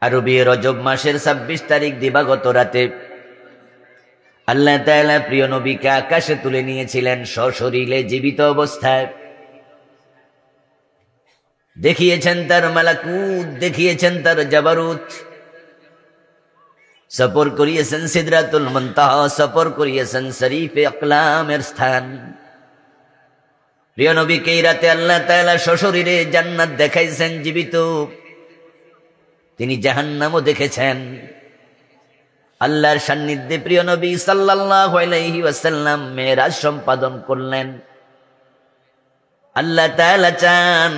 আরবি রজব মাসের ২৬ তারিখ দিবাগত রাতে আল্লাহ তাআলা প্রিয় নবীকে আকাশে তুলে নিয়েছিলেন সশরীরে জীবিত অবস্থায়। দেখিয়েছেন তার মালাকুত, দেখিয়েছেন তার জাবারুত, সফর করিয়েছেন সিদরাতুল মুনতাহা, সফর করিয়েছেন শরীফে আকলামের স্থান। প্রিয় নবীকে এই রাতে আল্লাহ তাআলা সশরীরে জান্নাত দেখাইছেন জীবিত। তিনি জাহান্নামও দেখেছেন। আল্লাহর সান্নিধ্যে প্রিয় নবী সাল্লাল্লাহু আলাইহি ওয়াসাল্লাম মেরাজ সম্পাদন করলেন। আল্লাহ তাআলা চান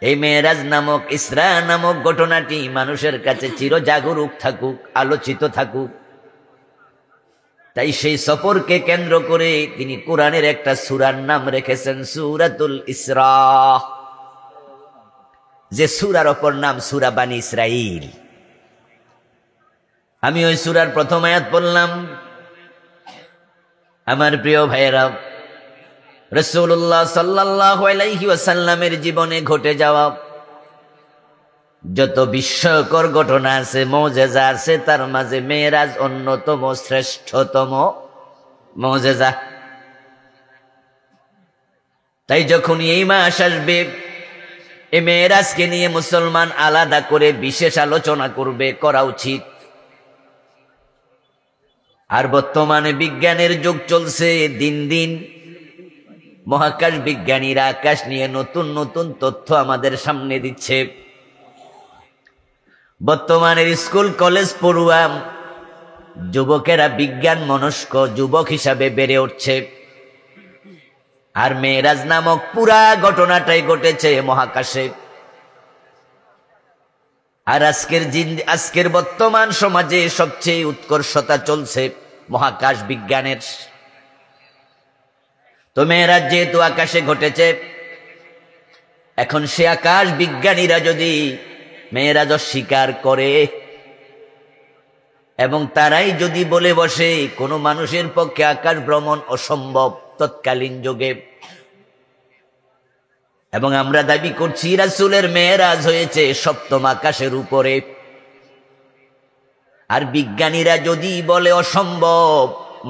এই মেরাজ নামক, ইসরা নামক ঘটনাটি মানুষের কাছে চির জাগরুক থাকুক, আলোচিত থাকুক। তাই সেই সফরকে কেন্দ্র করে তিনি কোরআনের একটা সূরার নাম রেখেছেন সূরাতুল ইসরা, যে সূরার অপর নাম সূরা বানী ইসরাঈল। আমি ওই সূরার প্রথম আয়াত পড়লাম। আমার প্রিয় ভাইয়েরা, রাসূলুল্লাহ সাল্লাল্লাহু আলাইহি ওয়াসাল্লামের জীবনে ঘটে যাওয়া যত বিস্ময়কর ঘটনা আছে, মুজিজা আছে, তার মাঝে মেরাজ অন্যতম শ্রেষ্ঠতম মুজিজা। তাই যখন এই মাস আসবে, এই মেরাজকে নিয়ে মুসলমান আলাদা করে বিশেষ আলোচনা করবে, করা উচিত। আর বর্তমানে বিজ্ঞানের যুগ চলছে, দিন দিন মহাকাশ বিজ্ঞানীরা আকাশ নিয়ে নতুন নতুন তথ্য আমাদের সামনে দিচ্ছে। বর্তমানের স্কুল কলেজ পড়ুয়া যুবকেরা বিজ্ঞান মনস্ক যুবক হিসাবে বেড়ে উঠছে। আর মেরাজ নামক পুরা ঘটনাটাই ঘটেছে মহাকাশে। আর আজকের বর্তমান সমাজে সবচেয়ে উৎকর্ষতা চলছে মহাকাশ বিজ্ঞানের। তো মেরাজ যেহেতু আকাশে ঘটেছে, এখন সে আকাশ বিজ্ঞানীরা যদি মেরাজ অস্বীকার করে এবং তারাই যদি বলে বসে কোনো মানুষের পক্ষে আকাশ ভ্রমণ অসম্ভব তৎকালীন যুগে, এবং আমরা দাবি করছি রাসূলের মেরাজ হয়েছে সপ্তম আকাশের উপরে, আর বিজ্ঞানীরা যদি বলে অসম্ভব,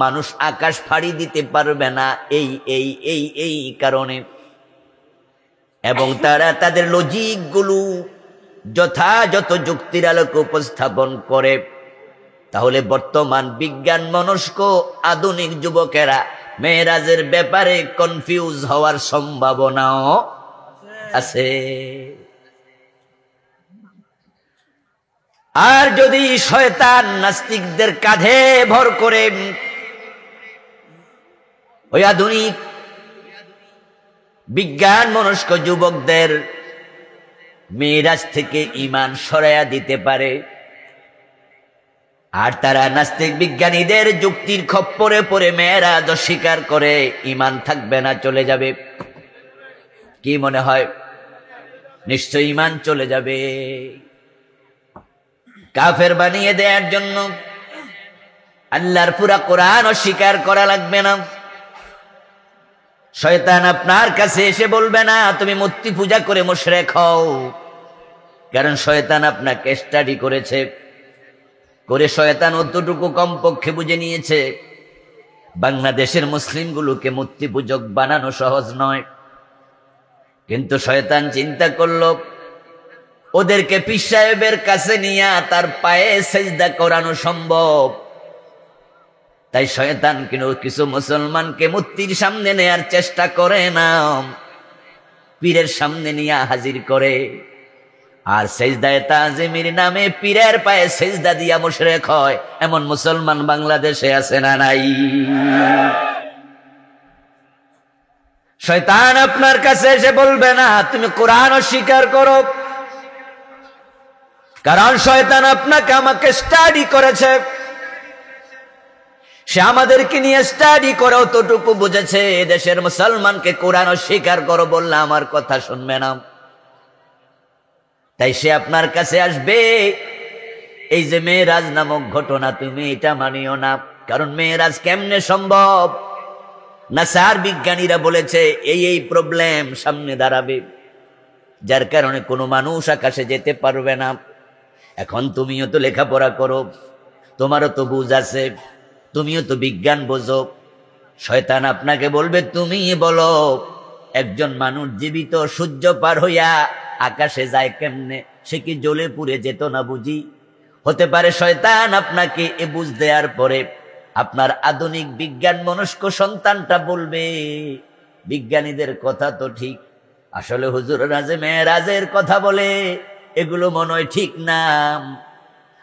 মানুষ আকাশ ফাড়ি দিতে পারবে না এই এই এই এই কারণে, এবং তারা তাদের লজিক গুলো যথাযথ যুক্তির আলোকে উপস্থাপন করে, তাহলে বর্তমান বিজ্ঞান মনস্ক আধুনিক যুবকেরা মেরাজের ব্যাপারে কনফিউজ হওয়ার সম্ভাবনাও আছে। আর যদি শয়তান নাস্তিকদের কাঁধে ভর করে ওই আধুনিক বিজ্ঞান মনস্ক যুবকদের মেরাজ থেকে ঈমান সরাইয়া দিতে পারে, আর তারা নাস্তিক বিজ্ঞানীদের যুক্তির খপ্পরে পড়ে মেরাজ অস্বীকার করে, ঈমান থাকবে না, চলে যাবে। কি মনে হয়? নিশ্চয় ঈমান চলে যাবে। কাফের বানিয়ে দেওয়ার জন্য আল্লাহর পুরা কোরআন অস্বীকার করা লাগবে না। শয়তান আপনার কাছে এসে বলবে না তুমি মূর্তি পূজা করে মুশরিক হও, কারণ শয়তান আপনাকে স্টাডি করেছে, করে শয়তান অতটুকু কমপক্ষে বুঝে নিয়েছে বাংলাদেশের মুসলিমগুলোকে মূর্তি পূজক বানানো সহজ নয়। কিন্তু শয়তান চিন্তা করলো ওদেরকে পীর সাহেবের কাছে নিয়ে তার পায়ে সেজদা করানো সম্ভব। তাই শয়তান কিছু মুসলমানকে মূর্তির সামনে নেয়ার চেষ্টা করে না, পীরের সামনে নিয়ে হাজির করে, আর সেজদায়ে তাজিমের নামে পীরের পায়ে সেজদা দিয়া মুশরিক হয়। এমন মুসলমান বাংলাদেশে আছে না নাই? শয়তান আপনার কাছে এসে বলবে না তুমি কোরআন অস্বীকার করো, কারণ শয়তান আপনাকে আমাকে স্টাডি করেছে, সে আমাদেরকে নিয়ে স্টাডি করে অতটুকু বুঝেছে দেশের মুসলমানকে কোরআন অস্বীকার করো বললে আমার কথা শুনবে না। তাই সে আপনার কাছে আসবে, এই যে মেরাজ নামক ঘটনা তুমি এটা মানিও না, কারণ মেরাজ কেমনে সম্ভব? নাসার বিজ্ঞানীরা বলেছে এই এই প্রবলেম সামনে দাঁড়াবে, যার কারণে কোনো মানুষ আকাশে যেতে পারবে না। এখন তুমিও তো লেখাপড়া করো, তোমারও তো বুঝ আছে, তুমিও তো বিজ্ঞান বোঝো। শয়তান আপনাকে বলবে তুমি বলো একজন মানুষ জীবিত সূর্য পার হইয়া আকাশে যায় কেমনে, সে কি জ্বলে পুড়ে যেত না বুঝি? হতে পারে শয়তান আপনাকে এ বুঝ দেওয়ার পরে আপনার আধুনিক বিজ্ঞান মনস্ক সন্তানটা বলবে বিজ্ঞানীদের কথা তো ঠিক, আসলে হুজুররা যে মেরাজের কথা বলে এগুলো মনে হয় ঠিক না।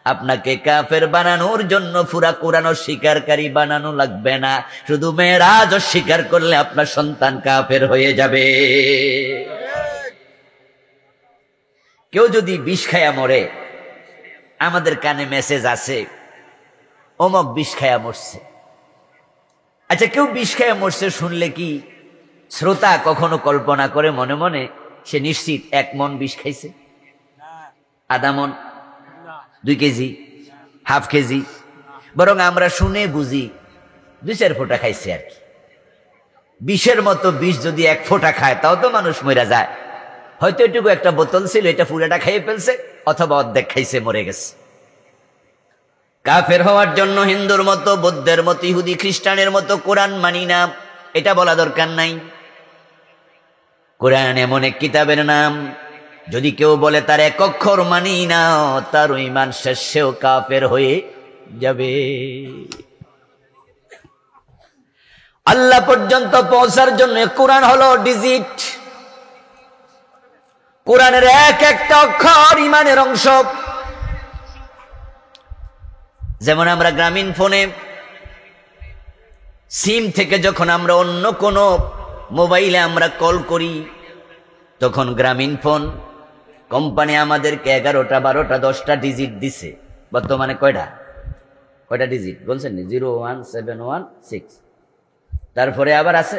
আপনাকে কাফের বানানোর জন্য পুরা কোরআন স্বীকারকারী বানানো লাগবে না, শুধু মেরাজ স্বীকার করলে আপনার সন্তান কাফের হয়ে যাবে। কেউ যদি বিষ খায়া মরে, আমাদের কানে মেসেজ আছে অমক বিষ খায়া মরছে। আচ্ছা, কেউ বিষ খায়া মরছে শুনলে কি শ্রোতা কখনো কল্পনা করে মনে মনে সে নিশ্চিত 1 মণ বিষ খাইছে? আধা মণ, 2 কেজি, হাফ কেজি? বরং আমরা শুনে বুঝি 2-4 ফোঁটা খাইছে আর কি। বিষের মতো বিষ যদি 1 ফোঁটা খায় তাও তো মানুষ মরে যায়। হয়তো এটুকু একটা বোতল ছিল, এটা পুরাটা খাইয়ে ফেলছে, অথবা অর্ধেক খাইছে, মরে গেছে। কাফের হওয়ার জন্য হিন্দুর মতো, বৌদ্ধের মতো, ইহুদি খ্রিস্টানের মতো কোরআন মানি না, এটা বলা দরকার নাই। কোরআন এমন এক কিতাবের নাম, যদি কেউ বলে তার 1 অক্ষর মানি না, তার ঈমান শেষ, সেও কাফের হয়ে যাবে। আল্লাহ পর্যন্ত পৌঁছার জন্য কোরআন হলো ডিজিট। কোরআনের এক একটা অক্ষর ঈমানের অংশ। যেমন আমরা গ্রামীণ ফোনে সিম থেকে যখন আমরা অন্য কোনো মোবাইলে আমরা কল করি, তখন গ্রামীণ ফোন কোম্পানি আমাদেরকে 11টা 12টা 10টা ডিজিট দিছে। বর্তমানে কয়টা ডিজিট বলছেন? 01716। তারপরে আবার আছে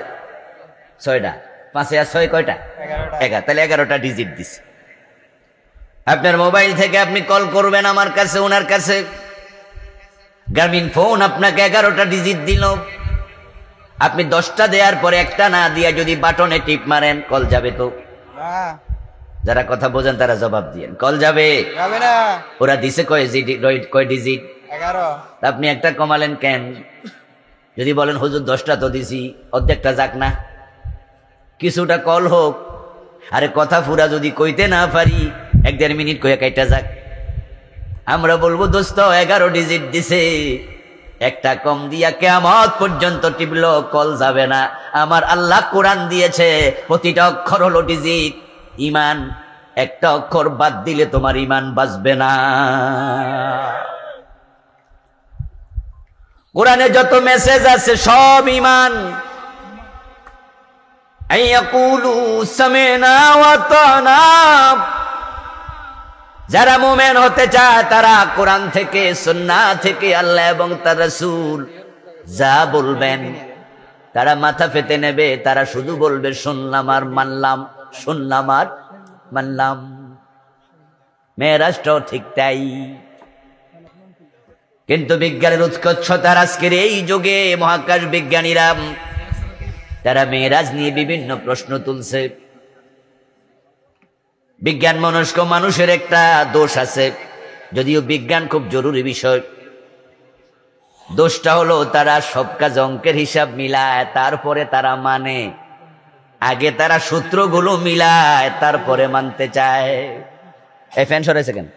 6টা, 5 আর 6 কয়টা? 11। তাহলে 11টা ডিজিট দিছে। আপনার মোবাইল থেকে আপনি কল করবেন আমার কাছে, ওনার কাছে, গ্রামীণ ফোন আপনাকে 11টা ডিজিট দিল। আপনি 10টা দেওয়ার পরে একটা না দিয়া যদি বাটনে টিপ মারেন, কল যাবে তো? যারা কথা বোঝেন তারা জবাব দিয়েন, কল যাবে না। ওরা দিছে কয় ডিজিট? 11। আপনি একটা কমালেন কেন? যদি বলেন হুজুর 10টা তো দিছি, অর্ধেকটা যাক না, কিছুটা কল হোক। আরে কথা পুরা যদি কইতে না পারি, 1-1.5 মিনিট কয়ে কাইটা যাক। আমরা বলবো দোস্ত 11 ডিজিট দিছে, একটা কম দিয়া কিয়ামত পর্যন্ত টিপলো, কল যাবে না। আমার আল্লাহ কোরআন দিয়েছে, প্রতিটা অক্ষর হলো ডিজিট। ঈমান, একটা অক্ষর বাদ দিলে তোমার ঈমান বাঁচবে না। কোরআনে যত মেসেজ আছে সব ঈমান। আইয়াকুলু সামিনা ওয়া আতানা। যারা মুমিন হতে চায় তারা কোরআন থেকে, সুন্নাহ থেকে, আল্লাহ এবং তার রাসূল যা বলবেন তারা মাথা পেতে নেবে। তারা শুধু বলবে শুনলাম আর মানলাম, শুনলাম আর মানলাম। মেরাজটাও ঠিক তাই। কিন্তু বিজ্ঞানের উৎকর্ষতার আজকের এই যুগে মহাকাশ বিজ্ঞানীরা তারা মেরাজ নিয়ে বিভিন্ন প্রশ্ন তুলছে। বিজ্ঞান মনস্ক মানুষের একটা দোষ আছে, যদিও বিজ্ঞান খুব জরুরি বিষয়। দোষটা হলো তারা সব কাজ অঙ্কের হিসাব মিলায়, তারপরে তারা মানে। আগে তারা সূত্রগুলো মিলায়, তারপরে মানতে চায়। এই ফ্যান সরাইছে কেন?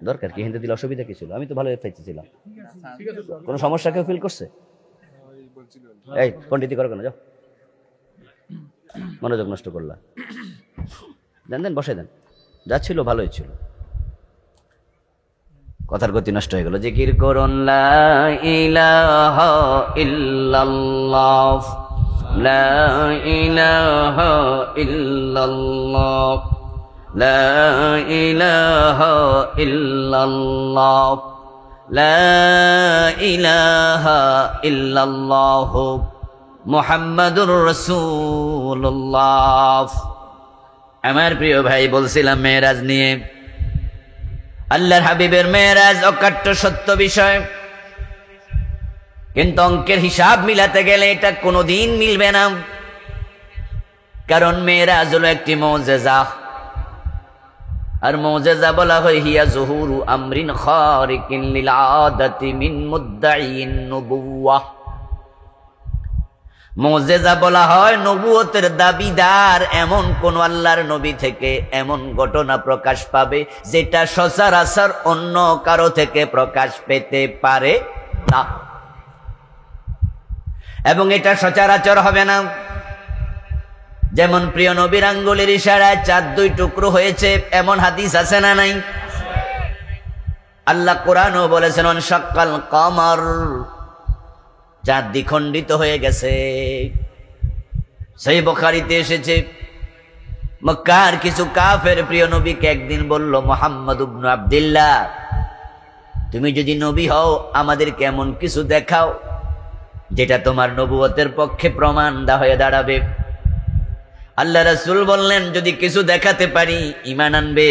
দরকার কি? হিন্দু দিলে অসুবিধা কি ছিল? আমি তো ভালো পাইতেছিলাম। কোনো সমস্যা কেউ ফিল করছে? এই পণ্ডিতি করো কেন? যাও, মনোযোগ নষ্ট করলা। দেন বসে দেন, যা ছিল ভালোই ছিল। কথার গতি নষ্ট হয়ে গেল। জিকির করুন লা ইলাহা ইল্লাল্লাহ, লা ইলাহা ইল্লাল্লাহ, লা ইলাহা ইল্লাল্লাহ, লা ইলাহা ইল্লাল্লাহ মুহাম্মাদুর রাসূলুল্লাহ। আমার প্রিয় ভাই, বলছিলাম মেরাজ নিয়ে। আল্লাহর হাবিবের মেরাজ অকাট্য সত্য বিষয়, কিন্তু অঙ্কের হিসাব মিলাতে গেলে এটা কোনোদিন মিলবে না। কারণ মেরাজ হলো একটি মুজিজা। আর মুজিজা বলা হয় হিয়া যুহুরু আমরিন খারিকিন লিল আদাতি মিন মুদ্দাইন নবুওয়াহ। মুজিজা বলা হয় নবুয়তের দাবিদার এমন কোন আল্লাহর নবী থেকে এমন ঘটনা প্রকাশ পাবে যেটা সচরাচর অন্য কারো থেকে প্রকাশ পেতে পারে না, এবং এটা সচরাচর হবে না। যেমন প্রিয় নবীর আঙ্গুলের ইশারায় চাঁদ দুই টুকরো হয়েছে, এমন হাদিস আছে না নাই? আল্লাহ কোরআনও বলেছেন অনশাক্কাল কমর, চাঁদ দ্বিখণ্ডিত হয়ে গেছে। সহিহ বুখারীতে এসেছে মক্কার কিছু কাফের প্রিয় নবীকে একদিন বলল, মুহাম্মদ ইবনে আব্দুল্লাহ, তুমি যদি নবী হও আমাদেরকে এমন কিছু দেখাও যেটা তোমার নবুয়তের পক্ষে প্রমাণ হয়ে দাঁড়াবে। আল্লাহ রাসূল বললেন, যদি কিছু দেখাতে পারি ঈমান আনবে?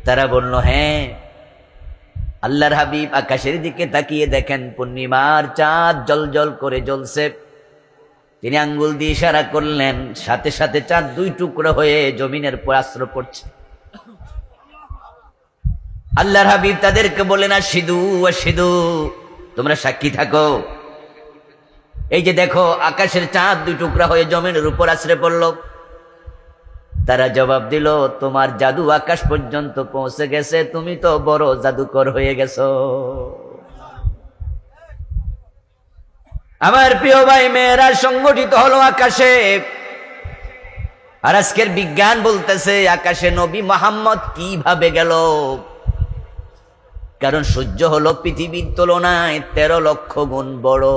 তারা বলল হ্যাঁ। আল্লাহর হাবিব আকাশের দিকে তাকিয়ে দেখেন পূর্ণিমার চাঁদ জ্বলজ্বল করে জ্বলছে। তিনি আঙ্গুল দিয়ে ইশারা করলেন, সাথে সাথে চাঁদ দুই টুকরো হয়ে জমিনের উপর আছড়ে পড়ছে। আল্লাহর হাবিব তাদেরকে বলেন, আশহিদু আশহিদু, তোমরা সাক্ষী থাকো, এই যে দেখো আকাশের চাঁদ দুই টুকরা হয়ে জমিনের উপর আছড়ে পড়ল। তারা জবাব দিল, তোমার জাদু আকাশ পর্যন্ত পৌঁছে গেছে, তুমি তো বড় জাদুকর হয়ে গেছো। আমার প্রিয় ভাই, মেয়েরা সংগঠিত হলো আকাশে, আর আজকের বিজ্ঞান বলতেছে আকাশে নবী মুহাম্মদ কিভাবে গেল। কারণ সূর্য হলো পৃথিবীর তুলনায় 13 লক্ষ গুণ বড়।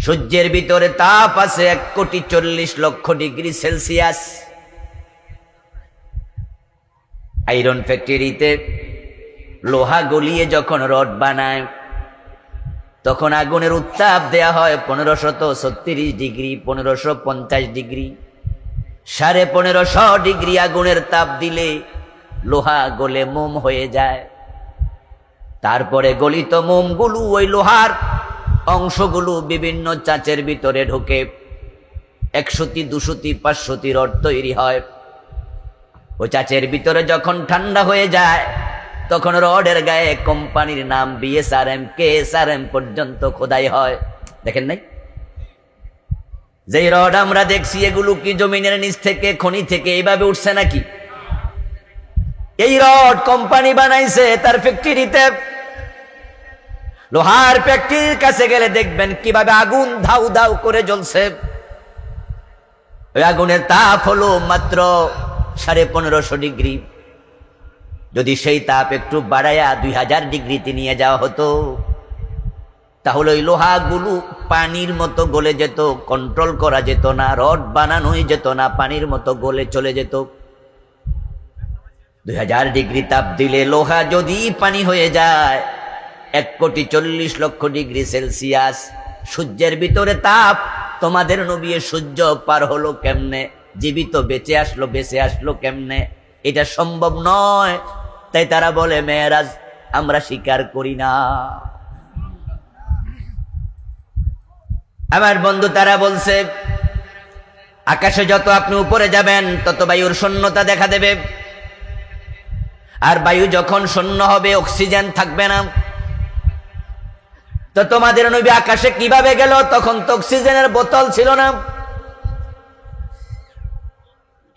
সূর্যের ভিতরে তাপ আছে 1,40,00,000 ডিগ্রি সেলসিয়াস। আয়রন ফ্যাক্টরিতে লোহা গলিয়ে যখন রড বানায় তখন আগুনের উত্তাপ দেয়া হয় 1536 ডিগ্রি, 1550 ডিগ্রি। 1550 ডিগ্রি আগুনের তাপ দিলে লোহা গলে মোম হয়ে যায়। তারপরে গলিত মোমগুলো ওই লোহার অংশগুলো বিভিন্ন চাচের ভিতরে ঢুকে 100টি 200টি 500টি রড তৈরি হয়। ওই চাচের ভিতরে যখন ঠান্ডা হয়ে যায় তখন রডের গায়ে কোম্পানির নাম বিএসআরএম কেএসআরএম পর্যন্ত খোদাই হয়। দেখেন নাই যে রড আমরা দেখছি এগুলো কি জমিনের নিচ থেকে খনি থেকে এইভাবে উঠছে নাকি? এই রড কোম্পানি বানাইছে তার ফ্যাক্টরিতে। লোহার ফ্যাক্টরির কাছে গেলে দেখবেন কিভাবে আগুন ধাউ ধাউ করে জ্বলছে। ওই আগুনের তাপ হলো মাত্র 1550 ডিগ্রি। যদি সেই তাপ একটু বাড়ায়া 2000 ডিগ্রিতে নিয়ে যাওয়া হতো তাহলে ওই লোহাগুলো পানির মতো গলে যেত, কন্ট্রোল করা যেত না, রড বানানোই যেত না, পানির মতো গলে চলে যেত। 2000 ডিগ্রি তাপ দিলে লোহা যদি পানি হয়ে যায় 1,40,00,000 ডিগ্রি সেলসিয়াস। সূর্যের ভিতরে তাপ, তোমাদের নবী সূর্য পার হলো কেমনে, জীবিত বেঁচে আসলো কেমনে? এটা সম্ভব নয়। তাই তারা বলে মেরাজ আমরা স্বীকার করি না। আমার বন্ধু তারা বলছে আকাশে যত আপনি উপরে যাবেন তত বায়ুর শূন্যতা দেখা দেবে, আর বায়ু যখন শূন্য হবে অক্সিজেন থাকবে না। তো তোমাদের নবী আকাশে কিভাবে গেল? তখন তো অক্সিজেনের বোতল ছিল না।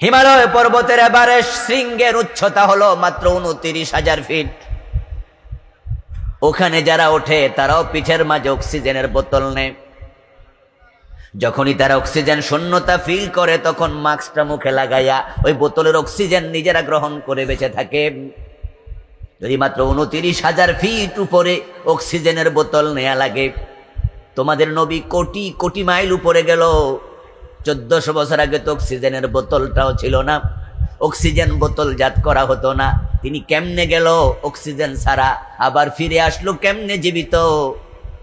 হিমালয় পর্বতের এভারেস্ট শৃঙ্গের উচ্চতা হলো মাত্র 29,000 ফিট। ওখানে যারা ওঠে তারাও পিঠের মাঝে অক্সিজেনের বোতল নেয়। যখনই তারা অক্সিজেন শূন্যতা ফিল করে তখন মাস্কটা মুখে লাগাইয়া ওই বোতলের অক্সিজেন নিজেরা গ্রহণ করে বেঁচে থাকে। যদি মাত্র 29,000 ফিট উপরে অক্সিজেনের বোতল নেয়া লাগে, তোমাদের নবী কোটি কোটি মাইল উপরে গেল। 1400 বছর আগে তো অক্সিজেনের বোতলটাও ছিল না, অক্সিজেন বোতল জাত করা হতো না। তিনি কেমনে গেল অক্সিজেন ছাড়া, আবার ফিরে আসলো কেমনে জীবিত?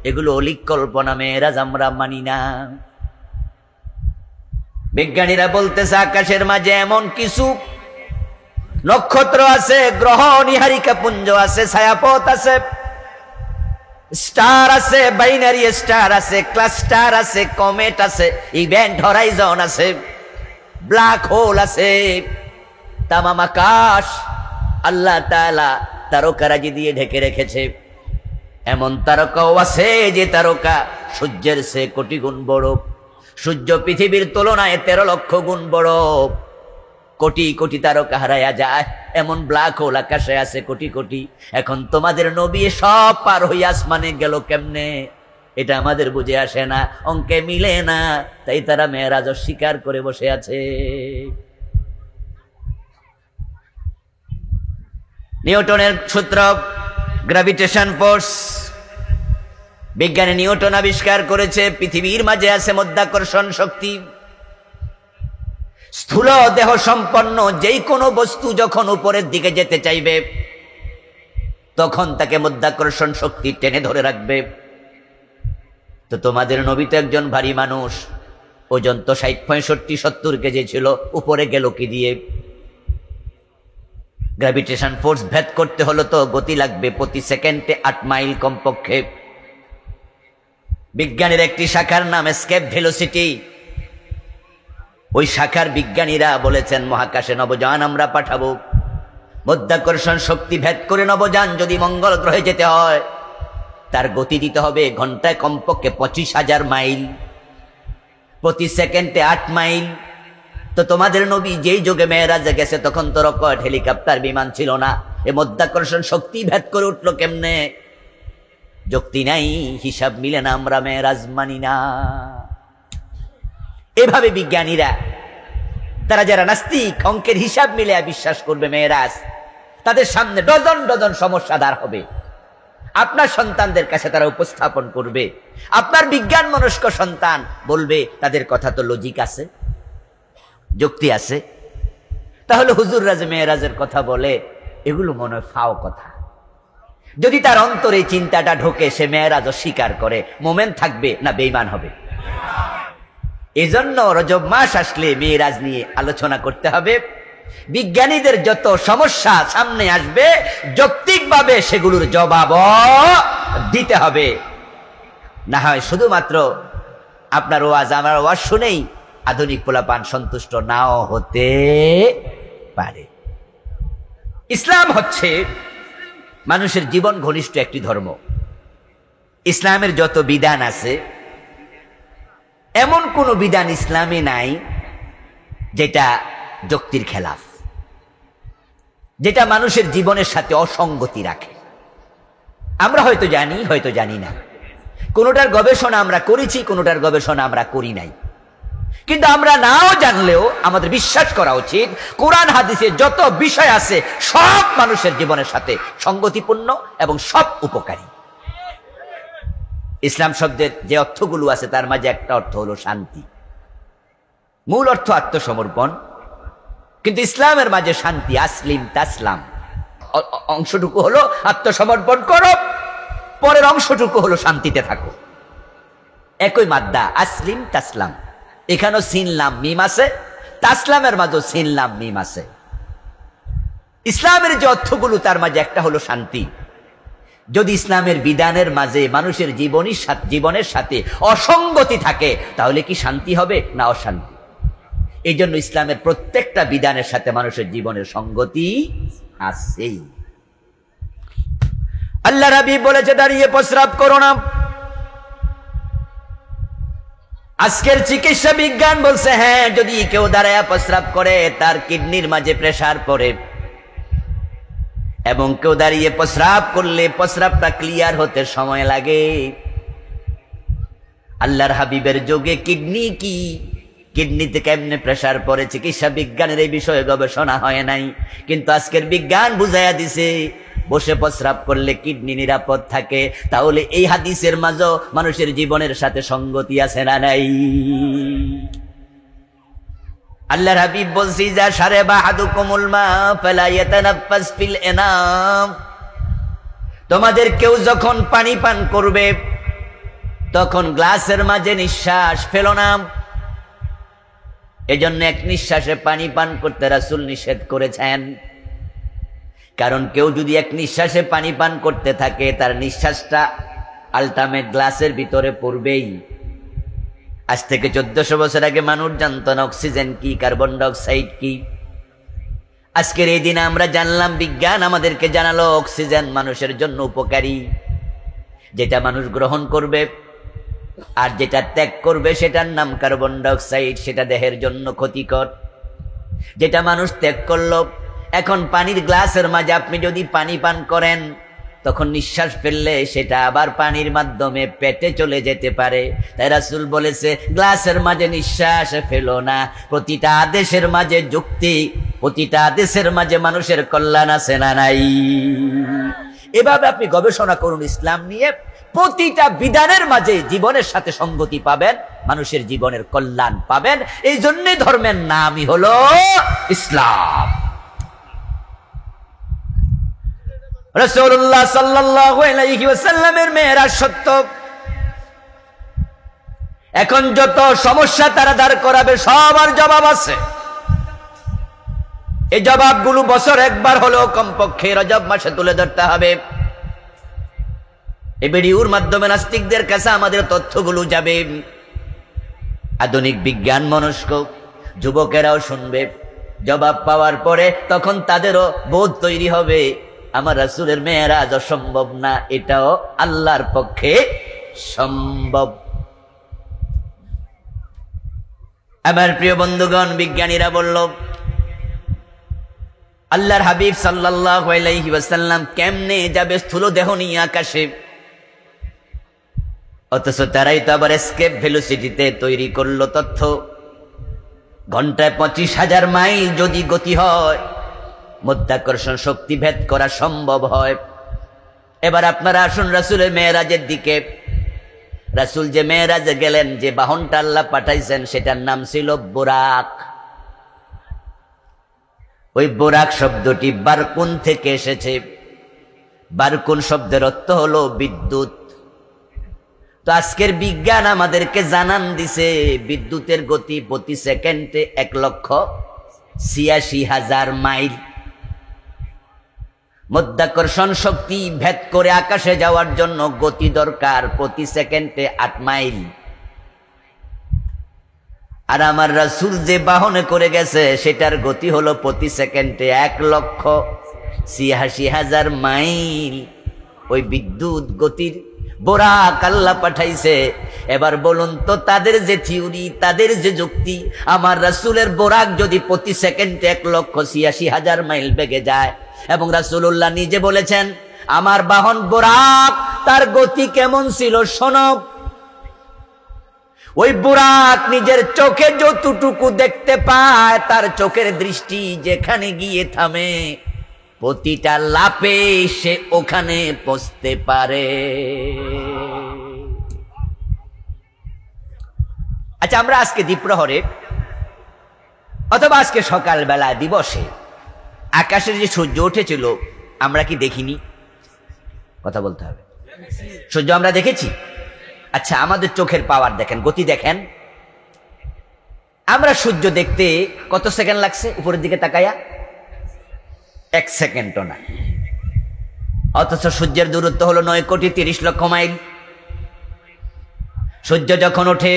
এগুলো অলিক কল্পনা, মেয়েরাজ আমরা মানি না। বিজ্ঞানীরা বলতেছে আকাশের মাঝে এমন কিছু নক্ষত্র আছে, গ্রহ নিহারিকা পুঞ্জ আছে, ছায়াপথ আছে, স্টার আছে, বাইনারি স্টার আছে, ক্লাস্টার আছে, কমেট আছে, ইভেন্ট হরাইজন আছে, ব্ল্যাক হোল আছে। তামাম আকাশ আল্লাহ তাআলা তারকারাজি দিয়ে ঢেকে রেখেছে। এমন তারকাও আছে যে তারকা সূর্যের চেয়ে কোটি গুণ বড়। সূর্য পৃথিবীর তুলনায় 13 লক্ষ গুণ বড়। কোটি কোটি তারকা হারায়া যায়, এমন ব্ল্যাক হোল আকাশে আছে কোটি কোটি। এখন তোমাদের নবী সব পার হইয়া আসমানে গেল কেমনে, এটা আমাদের বুঝে আসে না, অঙ্কে মিলে না, তাই তারা মেরাজ অস্বীকার করে বসে আছে। নিউটনের সূত্র, গ্র্যাভিটেশন ফোর্স, বিজ্ঞানী নিউটন আবিষ্কার করেছে পৃথিবীর মাঝে আছে মধ্যাকর্ষণ শক্তি। স্থূল দেহ সম্পন্ন যেই কোনো বস্তু যখন উপরের দিকে যেতে চাইবে তখন তাকে মধ্যাকর্ষণ শক্তি টেনে ধরে রাখবে। তো তোমাদের নবী তো একজন ভারী মানুষ, ওজন তো 60-65-70 কেজি ছিল, উপরে গেল কি দিয়ে? গ্র্যাভিটেশন ফোর্স ভেদ করতে হলো তো গতি লাগবে প্রতি সেকেন্ডে 8 মাইল কমপক্ষে। বিজ্ঞানের একটি শাখার নাম এসকেপ ভেলোসিটি। ওই শাখার বিজ্ঞানীরা বলেছেন মহাকাশে নবযান আমরা পাঠাবো। মধ্যাকর্ষণ শক্তি ভেদ করে নবযান যদি মঙ্গল গ্রহে যেতে হয় তার গতি দিতে হবে ঘন্টায় কমপক্ষে 25,000 মাইল, প্রতি সেকেন্ডে 8 মাইল। তো তোমাদের নবী যেই যুগে মেরাজে গেছে তখন তো রকেট, হেলিকপ্টার, বিমান ছিল না, এ মধ্যাকর্ষণ শক্তি ভেদ করে উঠলো কেমনে? যুক্তি নাই, হিসাব মিলে না, আমরা মেরাজ মানি না। এভাবে বিজ্ঞানীরা, তারা যারা নাস্তিক, অঙ্কের হিসাব মিলে বিশ্বাস করবে মেরাজ, তাদের সামনে ডজন ডজন সমস্যা দাঁড় হবে। আপনার সন্তানদের কাছে তারা উপস্থাপন করবে, আপনার বিজ্ঞান মনস্ক সন্তান বলবে তাদের কথা তো লজিক আছে, যুক্তি আছে। তাহলে হুজুররা যে মেরাজের কথা বলে এগুলো মনে হয় ফাও কথা। যদি তার অন্তরে চিন্তাটা ঢোকে, সে মেরাজ অস্বীকার করে, মোমেন থাকবে না বেঈমান হবে? এজন্য রজব মাস আসলে মেরাজ নিয়ে আলোচনা করতে হবে। বিজ্ঞানীদের যত সমস্যা সামনে আসবে যৌক্তিকভাবে সেগুলোর জবাব দিতে হবে। না হয় শুধুমাত্র আপনার ওয়াজ আমার ওয়াজ শুনেই আধুনিক পোলাপান সন্তুষ্ট নাও হতে পারে। ইসলাম হচ্ছে মানুষের জীবন ঘনিষ্ঠ একটি ধর্ম। ইসলামের যত বিধান আছে এমন কোন বিধান ইসলামে নাই যেটা যুক্তির খেলাফ, যেটা মানুষের জীবনের সাথে অসঙ্গতি রাখে। আমরা হয়তো জানি, হয়তো জানি না, কোনোটার গবেষণা আমরা করেছি, কোনোটার গবেষণা আমরা করি নাই। কিন্তু আমরা নাও জানলেও আমাদের বিশ্বাস করা উচিত কোরআন হাদিসে যত বিষয় আছে সব মানুষের জীবনের সাথে সঙ্গতিপূর্ণ এবং সব উপকারী। ইসলাম শব্দের যে অর্থগুলো আছে তার মাঝে একটা অর্থ হলো শান্তি, মূল অর্থ আত্মসমর্পণ, কিন্তু ইসলামের মাঝে শান্তি, আসলিম তাসলাম, অংশটুকু হলো আত্মসমর্পণ করো, পরের অংশটুকু হলো শান্তিতে থাকো। একই মাদ্দা, আসলিম তাসলাম। এখানেও সিন লাম মিম আছে, তাসলামের মাঝেও সিন লাম মিম আছে। ইসলামের যে অর্থগুলো তার মাঝে একটা হলো শান্তি। যদি ইসলামের বিধানের মাঝে মানুষের জীবনের সাথে অসঙ্গতি থাকে তাহলে কি শান্তি হবে না অশান্তি? এই জন্য ইসলামের প্রত্যেকটা বিধানের সাথে মানুষের জীবনের সঙ্গতি আছেই। আল্লাহ রাবী বলেছে দাঁড়িয়ে প্রস্রাব করো না। আজকের চিকিৎসা বিজ্ঞান বলছে হ্যাঁ, যদি কেউ দাঁড়ায়া প্রস্রাব করে তার কিডনির মাঝে প্রেসার পড়ে, এবং কেউ দাঁড়িয়ে প্রস্রাব করলে প্রস্রাবটা ক্লিয়ার হতে সময় লাগে। আল্লাহর হাবিবের যুগে কিডনি কি, কিডনিতে কেমনে প্রেসার পড়ে, চিকিৎসা বিজ্ঞানের এই বিষয়ে গবেষণা হয় নাই। কিন্তু আজকের বিজ্ঞান বুঝাইয়া দিছে বসে প্রস্রাব করলে কিডনি নিরাপদ থাকে। তাহলে এই হাদিসের মাঝে মানুষের জীবনের সাথে সঙ্গতি আছে না নাই? আল্লাহর হাবিব বলছি যা শারাবা আহাদুকুমুল মা ফালা ইয়াতানাফাস ফিল ইনাম, তোমাদের কেউ যখন পানি পান করবে তখন গ্লাসের মাঝে নিঃশ্বাস ফেলো না। এজন্য এক নিঃশ্বাসে পানি পান করতে রাসূল নিষেধ করেছেন। কারণ কেউ যদি এক নিঃশ্বাসে পানি পান করতে থাকে তার নিঃশ্বাসটা আলটিমেট গ্লাসের ভিতরে পড়বেই। আজ থেকে 1400 বছর আগে মানুষ জানত না অক্সিজেন কি, কার্বন ডাই অক্সাইড কি। আজকের এই দিনে আমরা জানলাম, বিজ্ঞান আমাদেরকে জানালো অক্সিজেন মানুষের জন্য উপকারী। যেটা মানুষ গ্রহণ করবে আর যেটা ত্যাগ করবে সেটার নাম কার্বন ডাইঅক্সাইড, সেটা দেহের জন্য ক্ষতিকর। যেটা মানুষ ত্যাগ করলো, এখন পানির গ্লাসের মাঝে আপনি যদি পানি পান করেন, তখন নিঃশ্বাস ফেললে সেটা আবার পানির মাধ্যমে পেটে চলে যেতে পারে। তাই রাসূল বলেছে, গ্লাসের মাঝে নিঃশ্বাস ফেলো না। প্রতিটা আদেশের মাঝে যুক্তি, প্রতিটা আদেশের মাঝে মানুষের কল্যাণ আছে না নাই? এভাবে আপনি গবেষণা করুন ইসলাম নিয়ে, প্রতিটা বিধানের মাঝে জীবনের সাথে সঙ্গতি পাবেন, মানুষের জীবনের কল্যাণ পাবেন। এই জন্যই ধর্মের নামই হলো ইসলাম। রাসূলুল্লাহ সাল্লাল্লাহু আলাইহি ওয়াসাল্লামের মেরাজ সত্য। এখন যত সমস্যা তারা দাঁড় করাবে, সবার জবাব আছে। এই জবাবগুলো বছর একবার হলেও কমপক্ষে রজব মাসে তুলে ধরতে হবে। এই ভিডিওর মাধ্যমে নাস্তিকদের কাছে আমাদের তথ্যগুলো যাবে। আধুনিক বিজ্ঞান মনস্ক যুবকেরাও শুনবে। জবাব পাওয়ার পরে তখন তাদেরও বোধ তৈরি হবে, আমার রাসূলের মেরাজ অসম্ভব না, এটাও আল্লাহর পক্ষে সম্ভব। আমার প্রিয় বন্ধুগণ, বিজ্ঞানীরা বলল, আল্লাহর হাবিব সাল্লাল্লাহু আলাইহি ওয়াসাল্লাম কেমনে যাবে স্থূল দেহ নিয়ে আকাশে? অথচ তারাই তো আবার এসকেপ ভেলোসিটিতে তৈরি করলো তথ্য। ঘন্টায় 25,000 মাইল যদি গতি হয়, মাধ্যাকর্ষণ শক্তি ভেদ করা সম্ভব হয়। এবার আপনারা আসুন রাসূলের মেরাজের দিকে। রাসূল যে মেরাজে গেলেন, যে বাহনটা আল্লাহ পাঠাইছেন, সেটার নাম ছিল বুরাক। ওই বুরাক শব্দটি বারকুন থেকে এসেছে। বারকুন শব্দের অর্থ হলো বিদ্যুৎ। তো আজকের বিজ্ঞান আমাদেরকে জানান দিছে, বিদ্যুতের গতি প্রতি সেকেন্ডে 1,86,000 মাইল। মাধ্যাকর্ষণ শক্তি ভেদ করে আকাশে যাওয়ার জন্য গতি দরকার প্রতি সেকেন্ডে 8 মাইল। আর আমার রাসূল যে বাহনে করে গেছে, সেটার গতি হলো প্রতি সেকেন্ডে 1,86,000 মাইল। ওই বিদ্যুৎ গতির বুরাক আল্লাহ পাঠাইছে। এবার বলুন তো, তাদের যে থিওরি, তাদের যে যুক্তি, আমার রাসূলের বুরাক যদি প্রতি সেকেন্ডে 1,86,000 মাইল বেগে যায়, এবং রাসূলুল্লাহ নিজে বলেছেন আমার বাহন বুরাক, তার গতি কেমন ছিল শোনো। ওই বুরাক নিজের চোখে যতটুকু দেখতে পায়, তার চোখের দৃষ্টি যেখানে গিয়ে থামে, প্রতিটা লাফে সে ওখানে পৌঁছতে পারে। আচ্ছা, আমরা আজকে দ্বীপ্রহরে অথবা আজকে সকালবেলা দিবসে আকাশে যে সূর্য উঠেছিল, আমরা কি দেখিনি? কথা বলতে হবে। সূর্য আমরা দেখেছি? আচ্ছা, আমাদের চোখের পাওয়ার দেখেন, গতি দেখেন। আমরা সূর্য দেখতে কত সেকেন্ড লাগছে উপরের দিকে তাকায়া? 1 সেকেন্ডও না। অথচ সূর্যের দূরত্ব হলো 9,30,00,000 মাইল। সূর্য যখন ওঠে,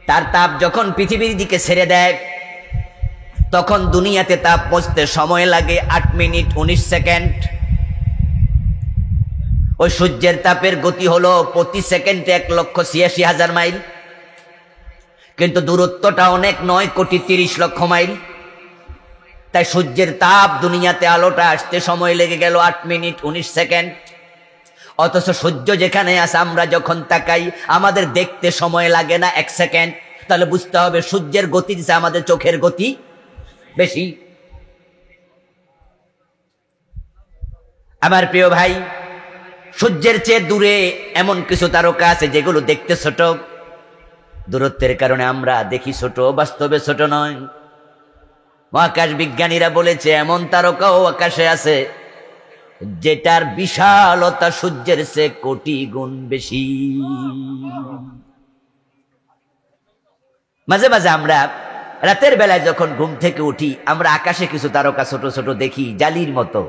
তার তাপ যখন পৃথিবীর দিকে ছেড়ে দেয়, তখন দুনিয়াতে তাপ পৌঁছতে সময় লাগে 8 মিনিট 19 সেকেন্ড। ওই সূর্যের তাপের গতি হলো প্রতি সেকেন্ডে 1,86,000 মাইল, কিন্তু দূরত্বটা অনেক, 9,30,00,000 মাইল। তাই সূর্যের তাপ দুনিয়াতে আলোটা আসতে সময় লেগে গেল 8 মিনিট 19 সেকেন্ড। অথচ সূর্য যেখানে আছে, আমরা যখন তাকাই, আমাদের দেখতে সময় লাগে না 1 সেকেন্ড। তাহলে বুঝতে হবে সূর্যের গতি দিচ্ছে আমাদের চোখের গতি বেশি। আমার প্রিয় ভাই, সূর্যের চেয়ে দূরে এমন কিছু তারকা আছে যেগুলো দেখতে ছোট। দূরত্বের কারণে আমরা দেখি ছোট, বাস্তবে ছোট নয়। মহাকাশ বিজ্ঞানীরা বলেছে এমন তারকাও আকাশে আছে যেটার বিশালতা সূর্যের চেয়ে কোটি গুণ বেশি। মাঝে মাঝে আমরা রাতের বেলায় যখন ঘুম থেকে উঠি, আমরা আকাশে কিছু তারকা ছোট ছোট দেখি, জালির মতো,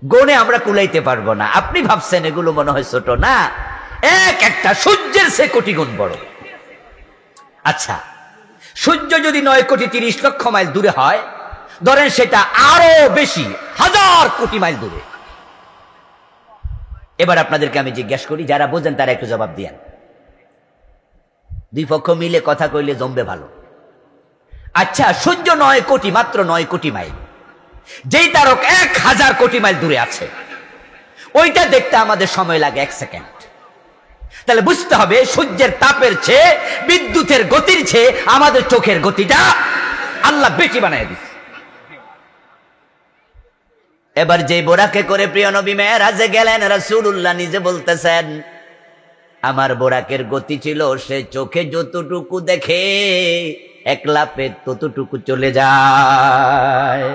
গনে আমরা কুলাইতে পারবো না। আপনি ভাবছেন এগুলো মনে হয় ছোট, না, এক একটা সূর্যের চেয়ে কোটি গুণ বড়। আচ্ছা, সূর্য যদি 9,30,00,000 মাইল দূরে হয়, ধরেন সেটা আরো বেশি, 1000 কোটি মাইল দূরে। এবার আপনাদেরকে আমি জিজ্ঞেস করি, যারা বোঝেন তারা একটু জবাব দিয়েন। দুই পক্ষ মিলে কথা কইলে জমবে ভালো। আচ্ছা, সূর্য 9 কোটি, মাত্র 9 কোটি মাইল, যেই তারক 1000 কোটি মাইল দূরে আছে, ওইটা দেখতে আমাদের সময় লাগে 1 সেকেন্ড। তাহলে বুঝতে হবে সূর্যের তাপের চেয়ে, বিদ্যুতের গতির চেয়ে আমাদের চোখের গতিটা আল্লাহ বেশি বানায় দিচ্ছে। এবার যে বোরাকে করে প্রিয় নবী মেরাজে গেলেন, রাসূলুল্লাহ নিজে বলতেছেন, আমার বোরাকের গতি ছিল, সে চোখে যতটুকু দেখে এক লাফে ততটুকু চলে যায়।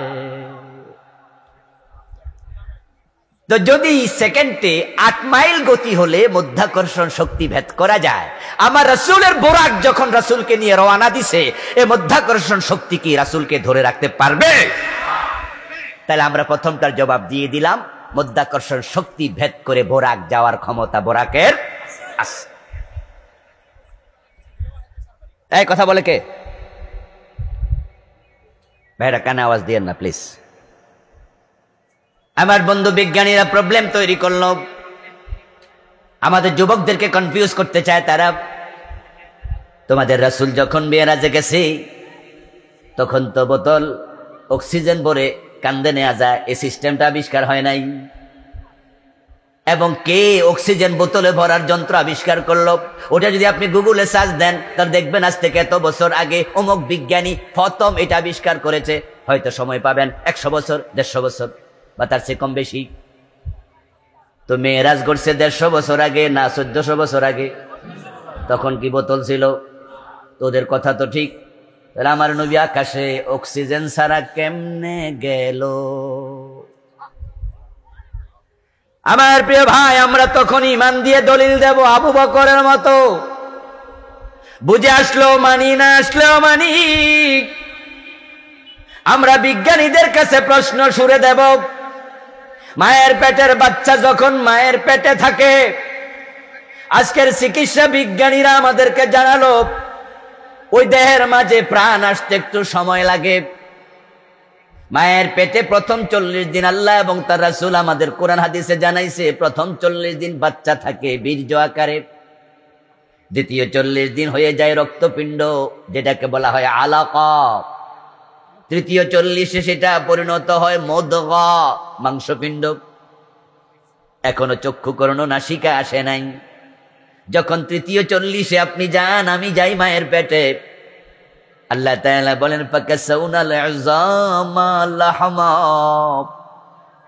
তো যদি সেকেন্ডে 8 মাইল গতি হলে মধ্যাকর্ষণ শক্তি ভেদ করা যায়, আমার রাসূলের বোরাক যখন রাসূলকে নিয়ে রওনা দিছে, এই মধ্যাকর্ষণ শক্তি কি রাসূলকে ধরে রাখতে পারবে? তাহলে আমরা প্রথমটার জবাব দিয়ে দিলাম, মধ্যাকর্ষণ শক্তি ভেদ করে বোরাক যাওয়ার ক্ষমতা বোরাকের আছে। এই কথা বলে কে? ভাইরা কানে আওয়াজ দিয়েন না প্লিজ। আমার বন্ধু বিজ্ঞানীরা প্রবলেম তৈরি করলো, আমাদের যুবকদেরকে কনফিউজ করতে চায় তারা। তোমাদের রাসূল যখন মেরাজে গেছে, তখন তো বোতল অক্সিজেন ভরে কান্দে নেওয়া যায়, এই সিস্টেমটা আবিষ্কার হয় নাই। এবং কে অক্সিজেন বোতলে ভরার যন্ত্র আবিষ্কার করলো, ওটা যদি আপনি গুগলে সার্চ দেন, তাহলে দেখবেন আজ থেকে এত বছর আগে অমুক বিজ্ঞানী প্রথম এটা আবিষ্কার করেছে। হয়তো সময় পাবেন 100 বছর, 150 বছর বা তার চেয়ে কম বেশি। তো মেরাজ করছে 150 বছর আগে না 1400 বছর আগে? তখন কি বোতল ছিল? তোদের কথা তো ঠিক। তাহলে আমার নবী আকাশে অক্সিজেন ছাড়া কেমনে গেল? আমার প্রিয় ভাই, আমরা তখন ঈমান দিয়ে দলিল দেব আবু বকরের মতো, বুঝে আসলেও মানি, না আসলেও মানি। আমরা বিজ্ঞানীদের কাছে প্রশ্ন ছুড়ে দেব, মায়ের পেটের বাচ্চা যখন মায়ের পেটে থাকে, আজকের চিকিৎসা বিজ্ঞানীরা আমাদেরকে জানালো ওই দেহের মাঝে প্রাণ আসতে একটু সময় লাগে। মায়ের পেটে প্রথম 40 দিন আল্লাহ এবং তার রাসূল আমাদের কোরআন হাদিসে জানাইছে, প্রথম 40 দিন বাচ্চা থাকে বীর্য আকারে, দ্বিতীয় 40 দিন হয়ে যায় রক্তপিণ্ড, যেটাকে বলা হয় আলাকা, তৃতীয় 40-এ সেটা পরিণত হয় মুদগা, মাংসপিণ্ড। এখনো চক্ষুকর্ণ নাসিকা আসে নাই। যখন তৃতীয় 40-এ আপনি যান, আমি যাই মায়ের পেটে, আল্লাহ তাআলা বলেন ফাকাসাউনাল ইযামা লাহমা,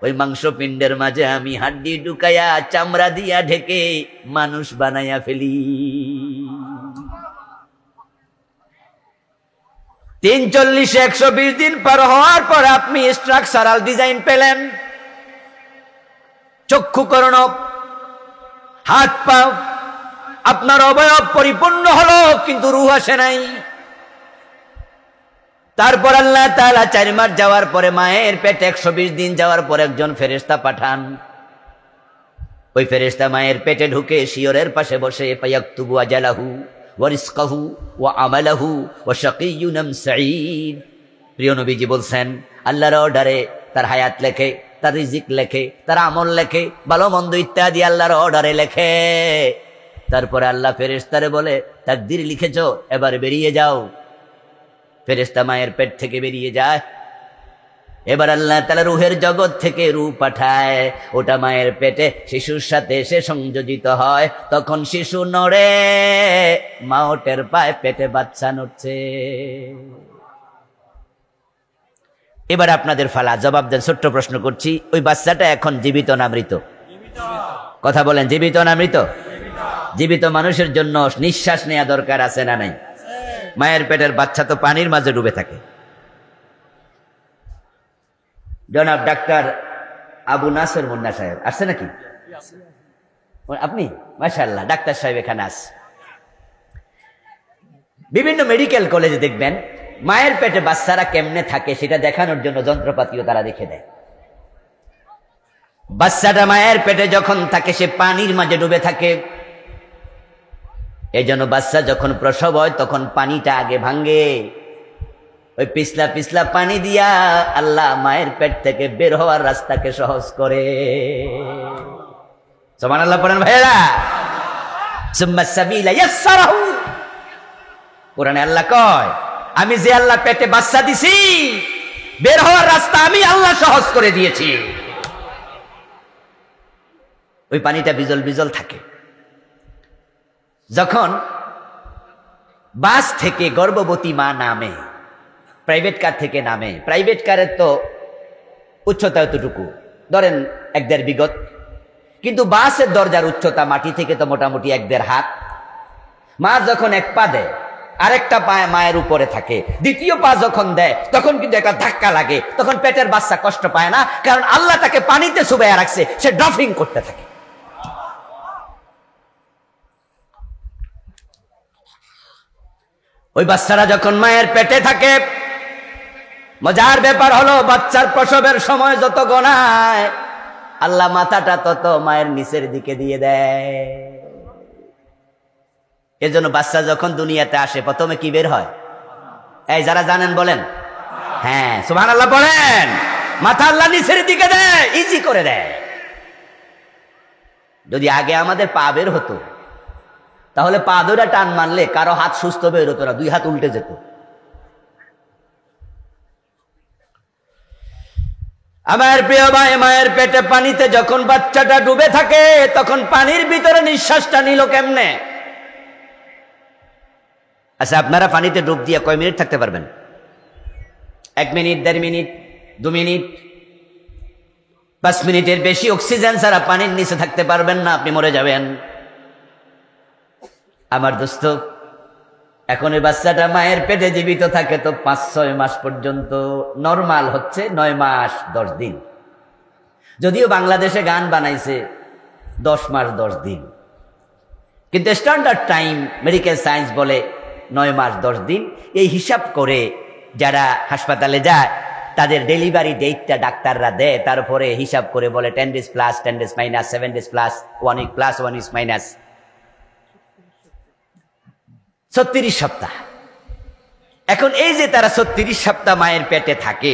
ওই মাংসপিণ্ডের মাঝে আমি হাড্ডি ঢুকায়া চামড়া দিয়া ঢেকে মানুষ বানাইয়া ফেলি। 340-এ 120 দিন পার হওয়ার পর আপনি স্ট্রাকচারাল ডিজাইন পেলেন, চক্ষুকর্ণ, হাত পা, আপনার অবয়ব পরিপূর্ণ হলো, কিন্তু রূহ আসে নাই। তারপর আল্লাহ তাআলা 4 মাস যাওয়ার পরে মায়ের পেটে 120 দিন যাওয়ার পর একজন ফেরেশতা পাঠান। ওই ফেরেশতা মায়ের পেটে ঢুকে শিয়রের পাশে বসে ফায়াকতুবু আজালাহু ওয়া রিজকাহু ওয়া আমালাহু ওয়া শাকিয়্যুন আম সাঈদ। প্রিয় নবীজি বলছেন, আল্লাহর অর্ডারে তার হায়াত লেখে, তার রিজিক লেখে, তার আমল লেখে, ভালো মন্দ ইত্যাদি আল্লাহর অর্ডারে লেখে। তারপরে আল্লাহ ফেরেশতারে বলে, তাকদীর লিখেছো, এবার বেরিয়ে যাও। ফেরেশতা মায়ের পেট থেকে বেরিয়ে যায়। এবার আল্লাহ তাআলা রূহের জগৎ থেকে রূহ পাঠায়, ওটা মায়ের পেটে শিশুর সাথে এসে সংযোজিত হয়। তখন শিশু নড়ে, মাও টের পায় পেটে বাচ্চা নড়ছে। এবার আপনাদের ফালা, জবাব দেন। ছোট্ট প্রশ্ন করছি, ওই বাচ্চাটা এখন জীবিত না মৃত? কথা বলেন, জীবিত না মৃত? জীবিত মানুষের জন্য নিঃশ্বাস নেওয়া দরকার আছে না নাই? মায়ের পেটের বাচ্চা তো পানির মাঝে ডুবে থাকে। জনাব ডাক্তার আবু নাসর মুন্না সাহেব আসছে নাকি? আপনি? মাশাআল্লাহ, ডাক্তার সাহেব এখানে আসছে। বিভিন্ন মেডিকেল কলেজে দেখবেন মায়ের পেটে বাচ্চারা কেমনে থাকে সেটা দেখানোর জন্য যন্ত্রপাতিও তারা রেখে দেয়। বাচ্চাটা মায়ের পেটে যখন থাকে সে পানির মাঝে ডুবে থাকে। এই জন্য বাচ্চা যখন প্রসব হয় তখন পানিটা আগে ভাঙ্গে, ওই পিছলা পিছলা পানি দিয়া আল্লাহ মায়ের পেট থেকে বের হওয়ার রাস্তাকে সহজ করে। সুবহানাল্লাহ পড়েন ভাইরা। সুম্মা সাবিলা ইয়াসসারাহু। কোরআনে আল্লাহ কয়, আমি যে আল্লাহ পেটে বাচ্চা দিছি, বের হওয়ার রাস্তা আমি আল্লাহ সহজ করে দিয়েছি। ওই পানিটা বিজল বিজল থাকে। যখন বাস থেকে গর্ভবতী মা নামে, প্রাইভেট কার থেকে নামে, প্রাইভেট কারের তো উচ্চতা এতটুকু, ধরেন 1-1.5 বিগত, কিন্তু বাসের দরজার উচ্চতা মাটি থেকে তো মোটামুটি 1-1.5 হাত। মা যখন এক পা দেয়, আরেকটা পা মায়ের উপরে থাকে, দ্বিতীয় পা যখন দেয় তখন কিন্তু একটা ধাক্কা লাগে, তখন পেটের বাচ্চা কষ্ট পায় না, কারণ আল্লাহ তাকে পানিতে চুবাইয়া রাখছে, সে ড্রাফিং করতে থাকে। ওই বাচ্চারা যখন মায়ের পেটে থাকে, মজার ব্যাপার হলো বাচ্চার প্রসবের সময় যত গণায়, আল্লাহ মাথাটা তত মায়ের নিচের দিকে দিয়ে দেয়। এজন্য বাচ্চা যখন দুনিয়াতে আসে প্রথমে কি বের হয়? এই যারা জানেন বলেন হ্যাঁ সুবহানাল্লাহ বলেন। মাথা আল্লাহ নিচের দিকে দেয়, ইজি করে দেয়। যদি আগে আমাদের পা বের হতো, তাহলে পা ধরে টান মারলে কারো হাত সুস্থ বের হতো না, 2 হাত উল্টে যেত। আমার প্রিয় ভাই, মায়ের পেটে পানিতে যখন বাচ্চাটা ডুবে থাকে, তখন পানির ভিতরে নিঃশ্বাসটা নিল কেমনে? আচ্ছা, আপনারা পানিতে ডুব দিয়ে কয় মিনিট থাকতে পারবেন? 1 মিনিট, 1.5 মিনিট, 2 মিনিট, 5 মিনিটের বেশি অক্সিজেন ছাড়া পানির নিচে থাকতে পারবেন না, আপনি মরে যাবেন। আমার দোস্ত, এখন এই বাচ্চাটা মায়ের পেটে জীবিত থাকে তো 5-6 মাস পর্যন্ত, নরমাল হচ্ছে 9 মাস 10 দিন। যদিও বাংলাদেশে গান বানাইছে 10 মাস 10 দিন, কিন্তু স্ট্যান্ডার্ড টাইম মেডিকেল সায়েন্স বলে 9 মাস 10 দিন। এই হিসাব করে যারা হাসপাতালে যায়, তাদের ডেলিভারি ডেটটা ডাক্তাররা দেয়, তারপরে হিসাব করে বলে 10 days plus, 10 days minus, 7 days plus, 1 week plus, 1 week minus, 36 সপ্তাহ। এখন এই যে তারা 36 সপ্তাহ মায়ের পেটে থাকে,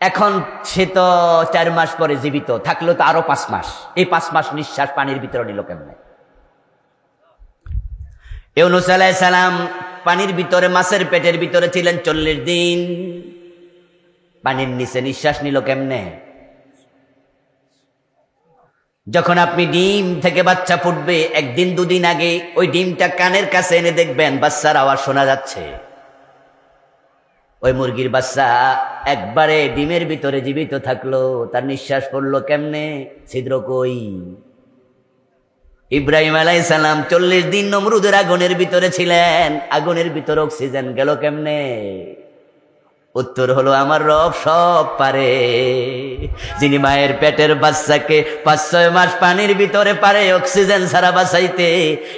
এখন সে তো 4 মাস পরে জীবিত থাকলো, তো আরো 5 মাস। এই 5 মাস নিঃশ্বাস পানির ভিতরে নিল কেমনে? ইউনূস আলাইহিস সালাম পানির ভিতরে, মাছের পেটের ভিতরে ছিলেন 40 দিন, পানির নিচে নিঃশ্বাস নিল কেমনে? যখন আপনি ডিম থেকে বাচ্চা ফুটবে, 1 দিন 2 দিন আগে ওই ডিমটা কানের কাছে এনে দেখবেন বাচ্চার আওয়াজ শোনা যাচ্ছে। ওই মুরগির বাচ্চা একবারে ডিমের ভিতরে জীবিত থাকলো, তার নিঃশ্বাস পড়লো কেমনে? ছিদ্র কই? ইব্রাহিম আলাইহিস সালাম 40 দিন নমরুদের আগুনের ভিতরে ছিলেন, আগুনের ভিতরে অক্সিজেন গেল কেমনে? উত্তর হলো আমার রব সব পারে। যিনি মায়ের পেটের বাচ্চাকে 5-6 মাস পানির ভিতরে পারে অক্সিজেন ছাড়া বাঁচাইতে,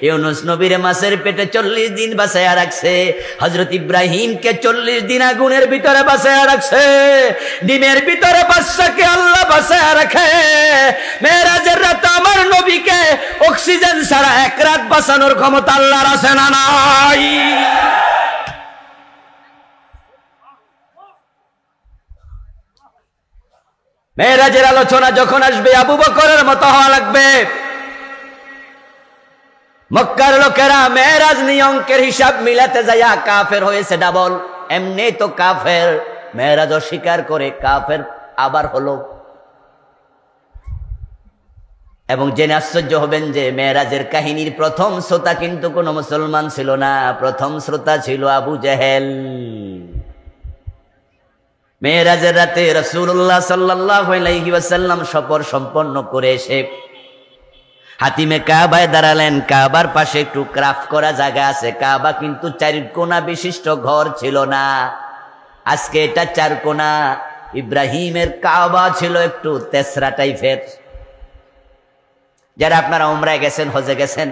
ইউনূস নবীর মাছের পেটে 40 দিন বাঁচাইয়া রাখছে। হযরত ইব্রাহিমকে 40 দিন আগুনের ভিতরে বাঁচাইয়া রাখছে। ডিমের ভিতরে বাচ্চাকে আল্লাহ বাঁচাইয়া রাখে। মেরাজের রাতে আমার নবীকে অক্সিজেন ছাড়া 1 রাত বাঁচানোর ক্ষমতা আল্লাহর আছে না নাই? মেরাজের আলোচনা যখন আসবে, আবু বকরের মতো হওয়া লাগবে। মক্কার লোকেরা মেরাজ নিয়ে অঙ্কের হিসাব মিলাতে যাইয়া কাফের হয়েছে ডাবল। এমনি তো কাফের, মেরাজ অস্বীকার করে কাফের আবার হলো। এবং জেনে আশ্চর্য হবেন যে মেরাজের কাহিনীর প্রথম শ্রোতা কিন্তু কোনো মুসলমান ছিল না, প্রথম শ্রোতা ছিল আবু জেহেল। মেরাজের রাতে রাসূলুল্লাহ সাল্লাল্লাহু আলাইহি ওয়াসাল্লাম সফর সম্পন্ন করে এসে হাতিমে কাবায় দাঁড়ালেন। কাবার পাশে একটু ক্রাফট করা জায়গা আছে। কাবা কিন্তু 4 কোণা বিশিষ্ট ঘর ছিল না, আজকে এটা 4 কোণা। ইব্রাহিমের কাবা ছিল একটু তেসরা টাইপের। যারা আপনারা উমরায় গেছেন, হজে গেছেন,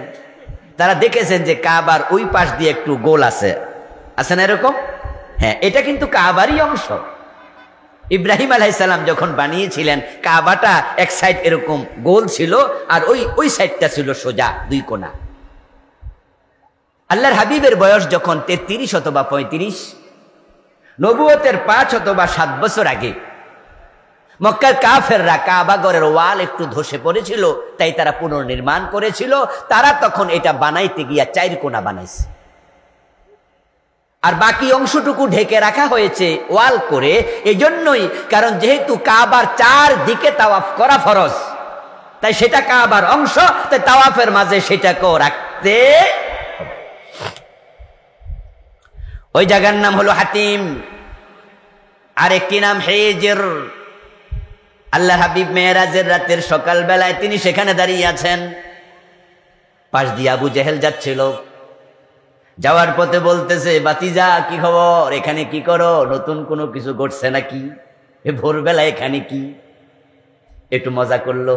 তারা দেখেছেন যে কাবার ওই পাশ দিয়ে একটু গোল আছে, আছে না এরকম? হ্যাঁ, এটা কিন্তু কাবারই অংশ। ইব্রাহিম আলাইহিস সালাম যখন বানিয়েছিলেন, কাবাটা এক সাইড এরকম গোল ছিল, আর ওই সাইডটা ছিল সোজা 2 কোণা। আল্লাহর হাবিবের বয়স যখন 33 অথবা 35, নবুয়তের 5 অথবা 7 বছর আগে মক্কার কাফেররা কাবা ঘরের ওয়াল একটু ধসে পড়েছিল, তাই তারা পুনর্নির্মাণ করেছিল। তারা তখন এটা বানাইতে গিয়া 4 কোণা বানাইছে, আর বাকি অংশটুকু ঢেকে রাখা হয়েছে ওয়াল করে। এজন্যই, কারণ যেহেতু কাবার 4 দিকে তাওয়াফ করা ফরজ, তাই সেটা কাবার অংশ, তাই তাওয়াফের মাঝে সেটাকেও রাখতে। ওই জায়গার নাম হলো হাতিম, আর একটি নাম হিজর। আল্লাহ হাবিব মেরাজের রাতের সকাল বেলায় তিনি সেখানে দাঁড়িয়ে আছেন। পাশ দিয়ে আবু জেহেল যাচ্ছিল, যাওয়ার পথে বলতেছে, বাতিজা কি খবর, এখানে কি করো, নতুন কোনো কিছু ঘটছে নাকি, ভোরবেলা এখানে কি? একটু মজা করলো,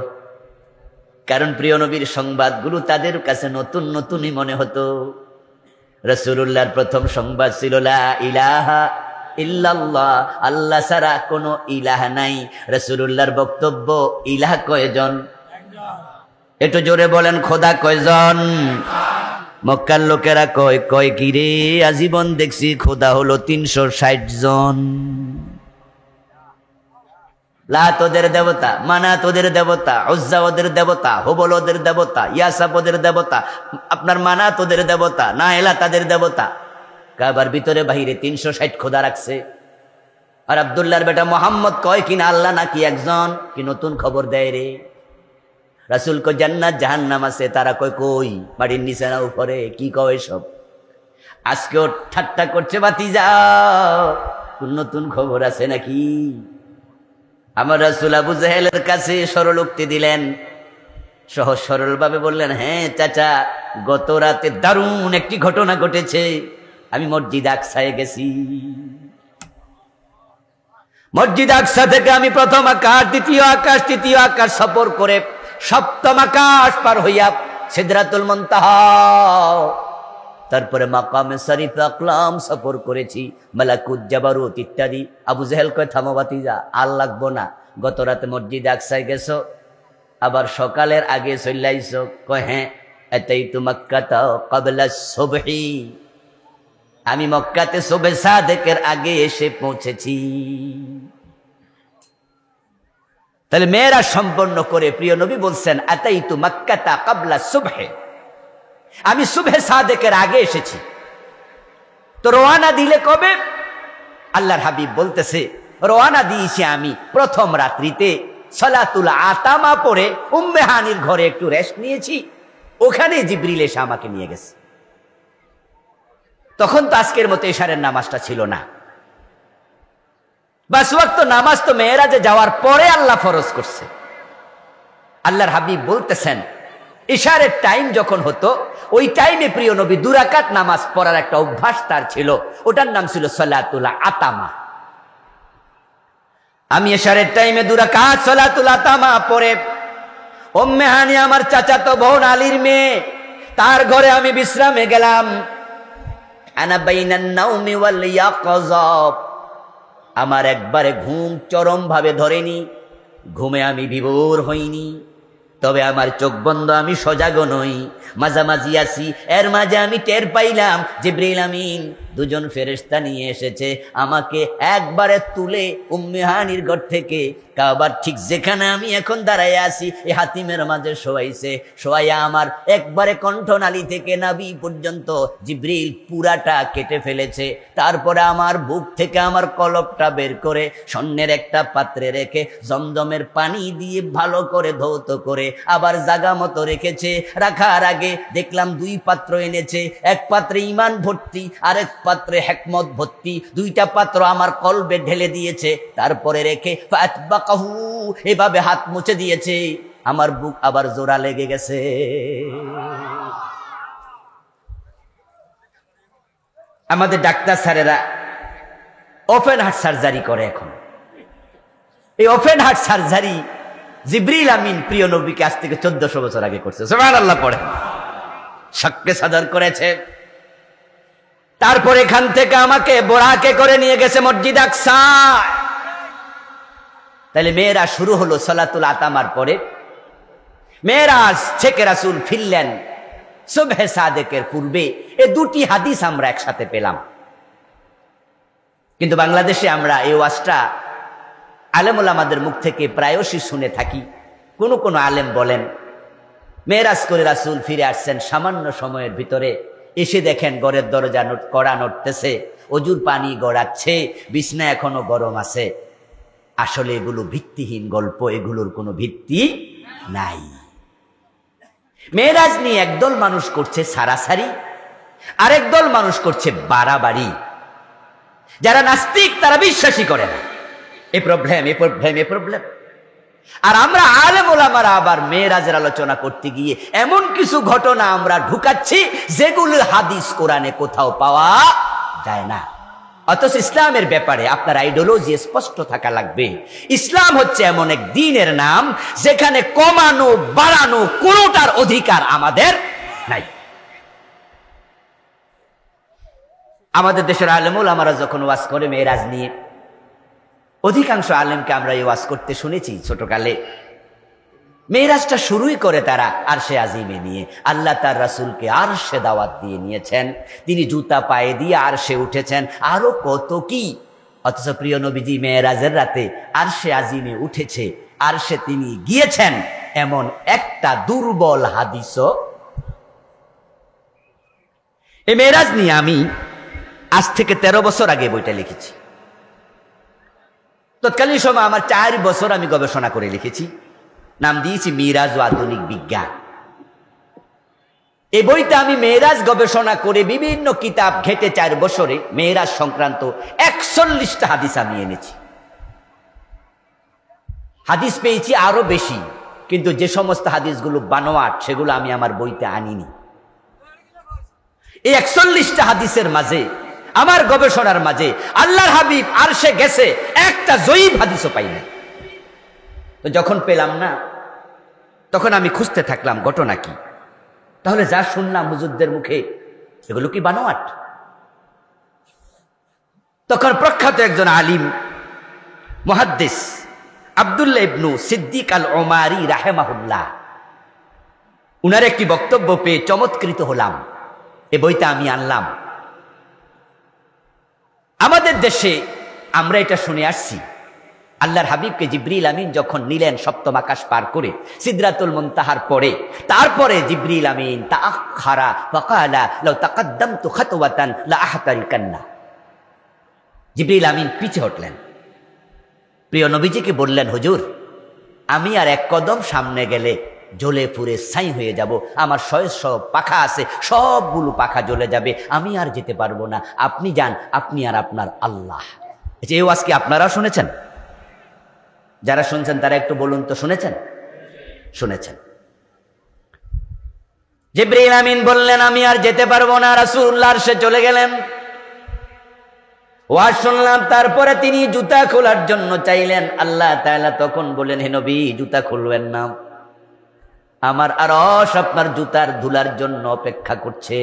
কারণ প্রিয় নবীর সংবাদগুলো তাদের কাছে নতুন নতুনই মনে হতো। রাসূলুল্লাহর প্রথম সংবাদ ছিল লা ইলাহা ইল্লাল্লাহ, আল্লাহ ছাড়া কোনো ইলাহ নাই। রাসূলুল্লাহর বক্তব্য, ইলাহ কয়জন? একটু জোরে বলেন, খোদা কয়জন? মক্কার লোকেরা কয় কয় কি রে, আজীবন দেখছি খোদা হলো 360 জন। লাত ওদের দেবতা, মানাত ওদের দেবতা, উজ্জা ওদের দেবতা, হুবল ওদের দেবতা, ইয়াসাব ওদের দেবতা, আপনার মানাত ওদের দেবতা, নাইলা তাদের দেবতা। কাবার ভিতরে বাহিরে 360 খোদা রাখছে। আর আব্দুল্লাহর বেটা মোহাম্মদ কয় কিনা আল্লাহ নাকি একজন, কি নতুন খবর দেয় রে? রাসূল কয় জান্নাত জাহান্নাম আছে, তারা কয় কই, বাড়ির নিচে না উপরে, কি কয় সব? আজকেও ঠাট্টা করছে, বাতিজা কোন নতুন খবর আছে নাকি? আমার রাসূল আবু জেহেলের কাছে সরলোক্তি দিলেন, সহজ সরল ভাবে বললেন, হ্যাঁ চাচা, গত রাতে দারুণ একটি ঘটনা ঘটেছে। আমি মসজিদ আকসায় গেছি। মসজিদ আকসা থেকে আমি প্রথম আকাশ, দ্বিতীয় আকাশ, তৃতীয় আকাশ সফর করে 7ম আকাশ পার হইয়া সিদরাতুল মুনতাহা, তারপরে মাকামে শরীফ আকলাম সফর করেছি, মালাকুত জাবারুত ইত্যাদি। আবু জেহেল কয়, থামো বাতিজা, আর লাগবো না। গত রাতে মসজিদ আকসায় গেছো, আবার সকালের আগে চলে আইছো? কয় হ্যাঁ। আতাইতু মাক্কাতা ক্বাবলা সুবহি, আমি মক্কাতে সুবহে সাদেকের আগে এসে পৌঁছেছি। তাহলে মেরাজ সম্পন্ন করে প্রিয় নবী বলছেন, আতাইতু মাক্কাতা ক্বাবলা সুবহি, আমি সুবহে সাদেকের আগে এসেছি। তো রওয়ানা দিলে কবে? আল্লাহর হাবিব বলতেছে, রওয়ানা দিয়েছি আমি প্রথম রাত্রিতে, সালাতুল আতামা পড়ে উম্মে হানির ঘরে একটু রেস্ট নিয়েছি, ওখানে জিবরিল এসে আমাকে নিয়ে গেছে। তখন তো আজকের মতো ইশারের নামাজটা ছিল না। 5 ওয়াক্ত নামাজ তো মেরাজে যাওয়ার পরে আল্লাহ ফরজ করছে। আল্লাহর হাবিব বলতেছেন, ইশারের টাইম যখন হতো, ওই টাইমে প্রিয় নবী 2 রাকাত নামাজ পড়ার একটা অভ্যাস তার ছিল, ওটার নাম ছিল সালাতুল আতামা। আমি ইশারের টাইমে 2 রাকাত সালাতুল আতামা পড়ে উম্মে হানি আমার চাচাতো বোন আলীর মেয়ে, তার ঘরে আমি বিশ্রামে গেলাম। আনা বাইনান নাওমি ওয়াল ইয়াকযা, আমার একবারে ঘুম চরম ভাবে ধরেনি, ঘুমে আমি বিভোর হইনি, তবে আমার চোখ বন্ধ, আমি সজাগ নই, মাঝামাঝি আছি। এর মাঝে আমি টের পাইলাম জিবরিল আমিন 2জন ফেরেশতা নিয়ে এসেছে, আমাকে একবারে তুলে উম্মে হানির ঘর থেকে কাবার ঠিক যেখানে আমি এখন দাঁড়ায় আছি এই হাতিমের মাঝে শোয়াইছে। শোয়াইয়া আমার একবারে কণ্ঠনালী থেকে নাভি পর্যন্ত জিবরিল পুরাটা কেটে ফেলেছে। তারপরে আমার বুক থেকে আমার কলবটা বের করে স্বর্ণের একটা পাত্রে রেখে জমজমের পানি দিয়ে ভালো করে ধৌত করে আবার জাগা মতো রেখেছে। রাখার আগে দেখলাম 2 পাত্র এনেছে, এক পাত্রে ঈমান ভর্তি, আরেক পাত্রে হিকমত ভর্তি। 2টা পাত্র আমার কলবে ঢেলে দিয়েছে, তারপরে রেখে ফাতবাকাহু এভাবে হাত মুছে দিয়েছে। আমার বুক আবার জোড়া লেগে গেছে। আমাদের ডাক্তার স্যারেরা ওপেন হার্ট সার্জারি করে এখন। এই ওপেন হার্ট সার্জারি জিবরিল আমিন প্রিয় নবীকে আজ থেকে 1400 বছর আগে করছে। সুবহানাল্লাহ পড়ে শক্কে সাদর করেছে। তারপর এখান থেকে আমাকে বোরাকে করে নিয়ে গেছে মসজিদ আকসা। তাহলে মেয়েরাজ শুরু হলো সালাতুল আতামার পরে। মেয়েরাজ থেকে রাসূল ফিরলেন সুবহে সাদেকের পূর্বে। এই 2টি হাদিস আমরা একসাথে পেলাম। কিন্তু বাংলাদেশে আমরা এই ওয়াজটা আলেম ওলামাদের মুখ থেকে প্রায়শই শুনে থাকি। কোনো কোনো আলেম বলেন মেরাজ করে রাসূল ফিরে আসছেন, সামান্য সময়ের ভিতরে এসে দেখেন ঘরের দরজা কড়া নড়তেছে, অজুর পানি গড়াচ্ছে, বিছনা এখনো গরম আছে। আসলে এগুলো ভিত্তিহীন গল্প, এগুলোর কোনো ভিত্তি নাই। মেরাজ নিয়ে একদল মানুষ করছে সারাসারি, আরেক দল মানুষ করছে বাড়াবাড়ি। যারা নাস্তিক তারা বিশ্বাসই করে না। এ প্রবলেম। আর আমরা আলেম ওলামারা আবার মেরাজের আলোচনা করতে গিয়ে এমন কিছু ঘটনা আমরা ঢুকাচ্ছি যেগুলো হাদিস কোরআনে কোথাও পাওয়া যায় না। অথচ ইসলামের ব্যাপারে আপনার আইডিওলজি স্পষ্ট থাকা লাগবে। ইসলাম হচ্ছে এমন এক দ্বীনের নাম যেখানে কমানো বাড়ানো কোনোটার অধিকার আমাদের নাই। আমাদের দেশের আলেম ওলামারা যখন ওয়াজ করে মেরাজ নিয়ে, অধিকাংশ আলেমকে আমরা এই ওয়াজ করতে শুনেছি ছোটকালে। মেরাজটা শুরুই করে তারা আরশে আজিমে নিয়ে। আল্লাহ তার রাসূলকে আরশে দাওয়াত দিয়ে নিয়েছেন, তিনি জুতা পায়ে দিয়ে আরশে উঠেছেন, আরো কত কি। অথচ প্রিয় নবীজি মেরাজের রাতে আরশে আজিমে উঠেছে, আরশে তিনি গিয়েছেন, এমন একটা দুর্বল হাদিসও। এই মেরাজ নিয়ে আমি আজ থেকে 13 বছর আগে বইটা লিখেছি। তৎকালীন সময় আমার 4 বছর আমি গবেষণা করে লিখেছি, নাম দিয়েছি মিরাজ ও আধুনিক বিজ্ঞান। এই বইতে আমি মেরাজ গবেষণা করে বিভিন্ন কিতাব ঘেটে 4 বছরে মেরাজ সংক্রান্ত 41টা হাদিস আমি এনেছি। হাদিস পেয়েছি আরো বেশি, কিন্তু যে সমস্ত হাদিসগুলো বানোয়াট সেগুলো আমি আমার বইতে আনিনি। এই 41টা হাদিসের মাঝে, আমার গবেষণার মাঝে আল্লাহর হাবিব আরশে গেছে একটা জয়ীব হাদিসও পাই না। তো যখন পেলাম না, তখন আমি খুঁজতে থাকলাম ঘটনা কি। তাহলে যা শুনলাম হুজুরদের মুখে, এগুলো কি বানোয়াট? তখন প্রখ্যাত একজন আলিম মুহাদ্দিস আব্দুল্লাহ ইবনু সিদ্দিক আল ওমারি রাহিমাহুল্লাহ, উনার একটি বক্তব্য পেয়ে চমৎকৃত হলাম। এ বইটা আমি আনলাম। আমাদের দেশে আমরা এটা শুনে আসছি, আল্লাহর হাবিবকে জিবরিল আমিন যখন নিলেন সপ্তম আকাশ পার করে সিদরাতুল মুনতাহার পরে, তারপরে জিবরিল আমিন তাআখারা ফাকালা লাউ তাকাদ্দামতু খাতওয়াতান লা আহতারিকান্না। জিবরিল আমিন পিছে হটলেন, প্রিয় নবীজিকে বললেন, হুজুর আমি আর এক কদম সামনে গেলে জ্বলে পুড়ে ছাই হয়ে যাব, আমার সব পাখা আছে, সবগুলো পাখা জ্বলে যাবে, আমি আর যেতে পারবো না, আপনি যান, আপনি আর আপনার আল্লাহ। এই ওয়াজ কি আপনারা শুনেছেন? যারা শুনছেন তারা একটু বলুন তো, শুনেছেন? শুনেছেন। জিবরিল আমিন বললেন, আমি আর যেতে পারবো না, রাসূলুল্লাহ আরশে চলে গেলেন। ওয়াজ শুনলাম, তারপরে তিনি জুতা খোলার জন্য চাইলেন। আল্লাহ তাআলা তখন বলেন, হে নবী জুতা খুলবেন না, আমার আরশ আপনার জুতার ধুলার জন্য অপেক্ষা করছে।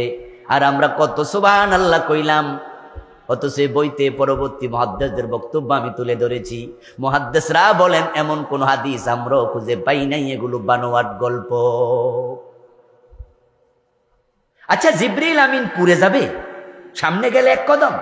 আর আমরা কত সুবহানাল্লাহ কইলাম, অথচ বইতে পরবর্তী মুহাদ্দিসদের বক্তব্য আমি তুলে ধরেছি। মুহাদ্দিসরা বলেন এমন কোন হাদিস আমরাও খুঁজে পাই নাই, এগুলো বানোয়াট গল্প। আচ্ছা, জিবরিল আমিন পুড়ে যাবে সামনে গেলে এক কদম?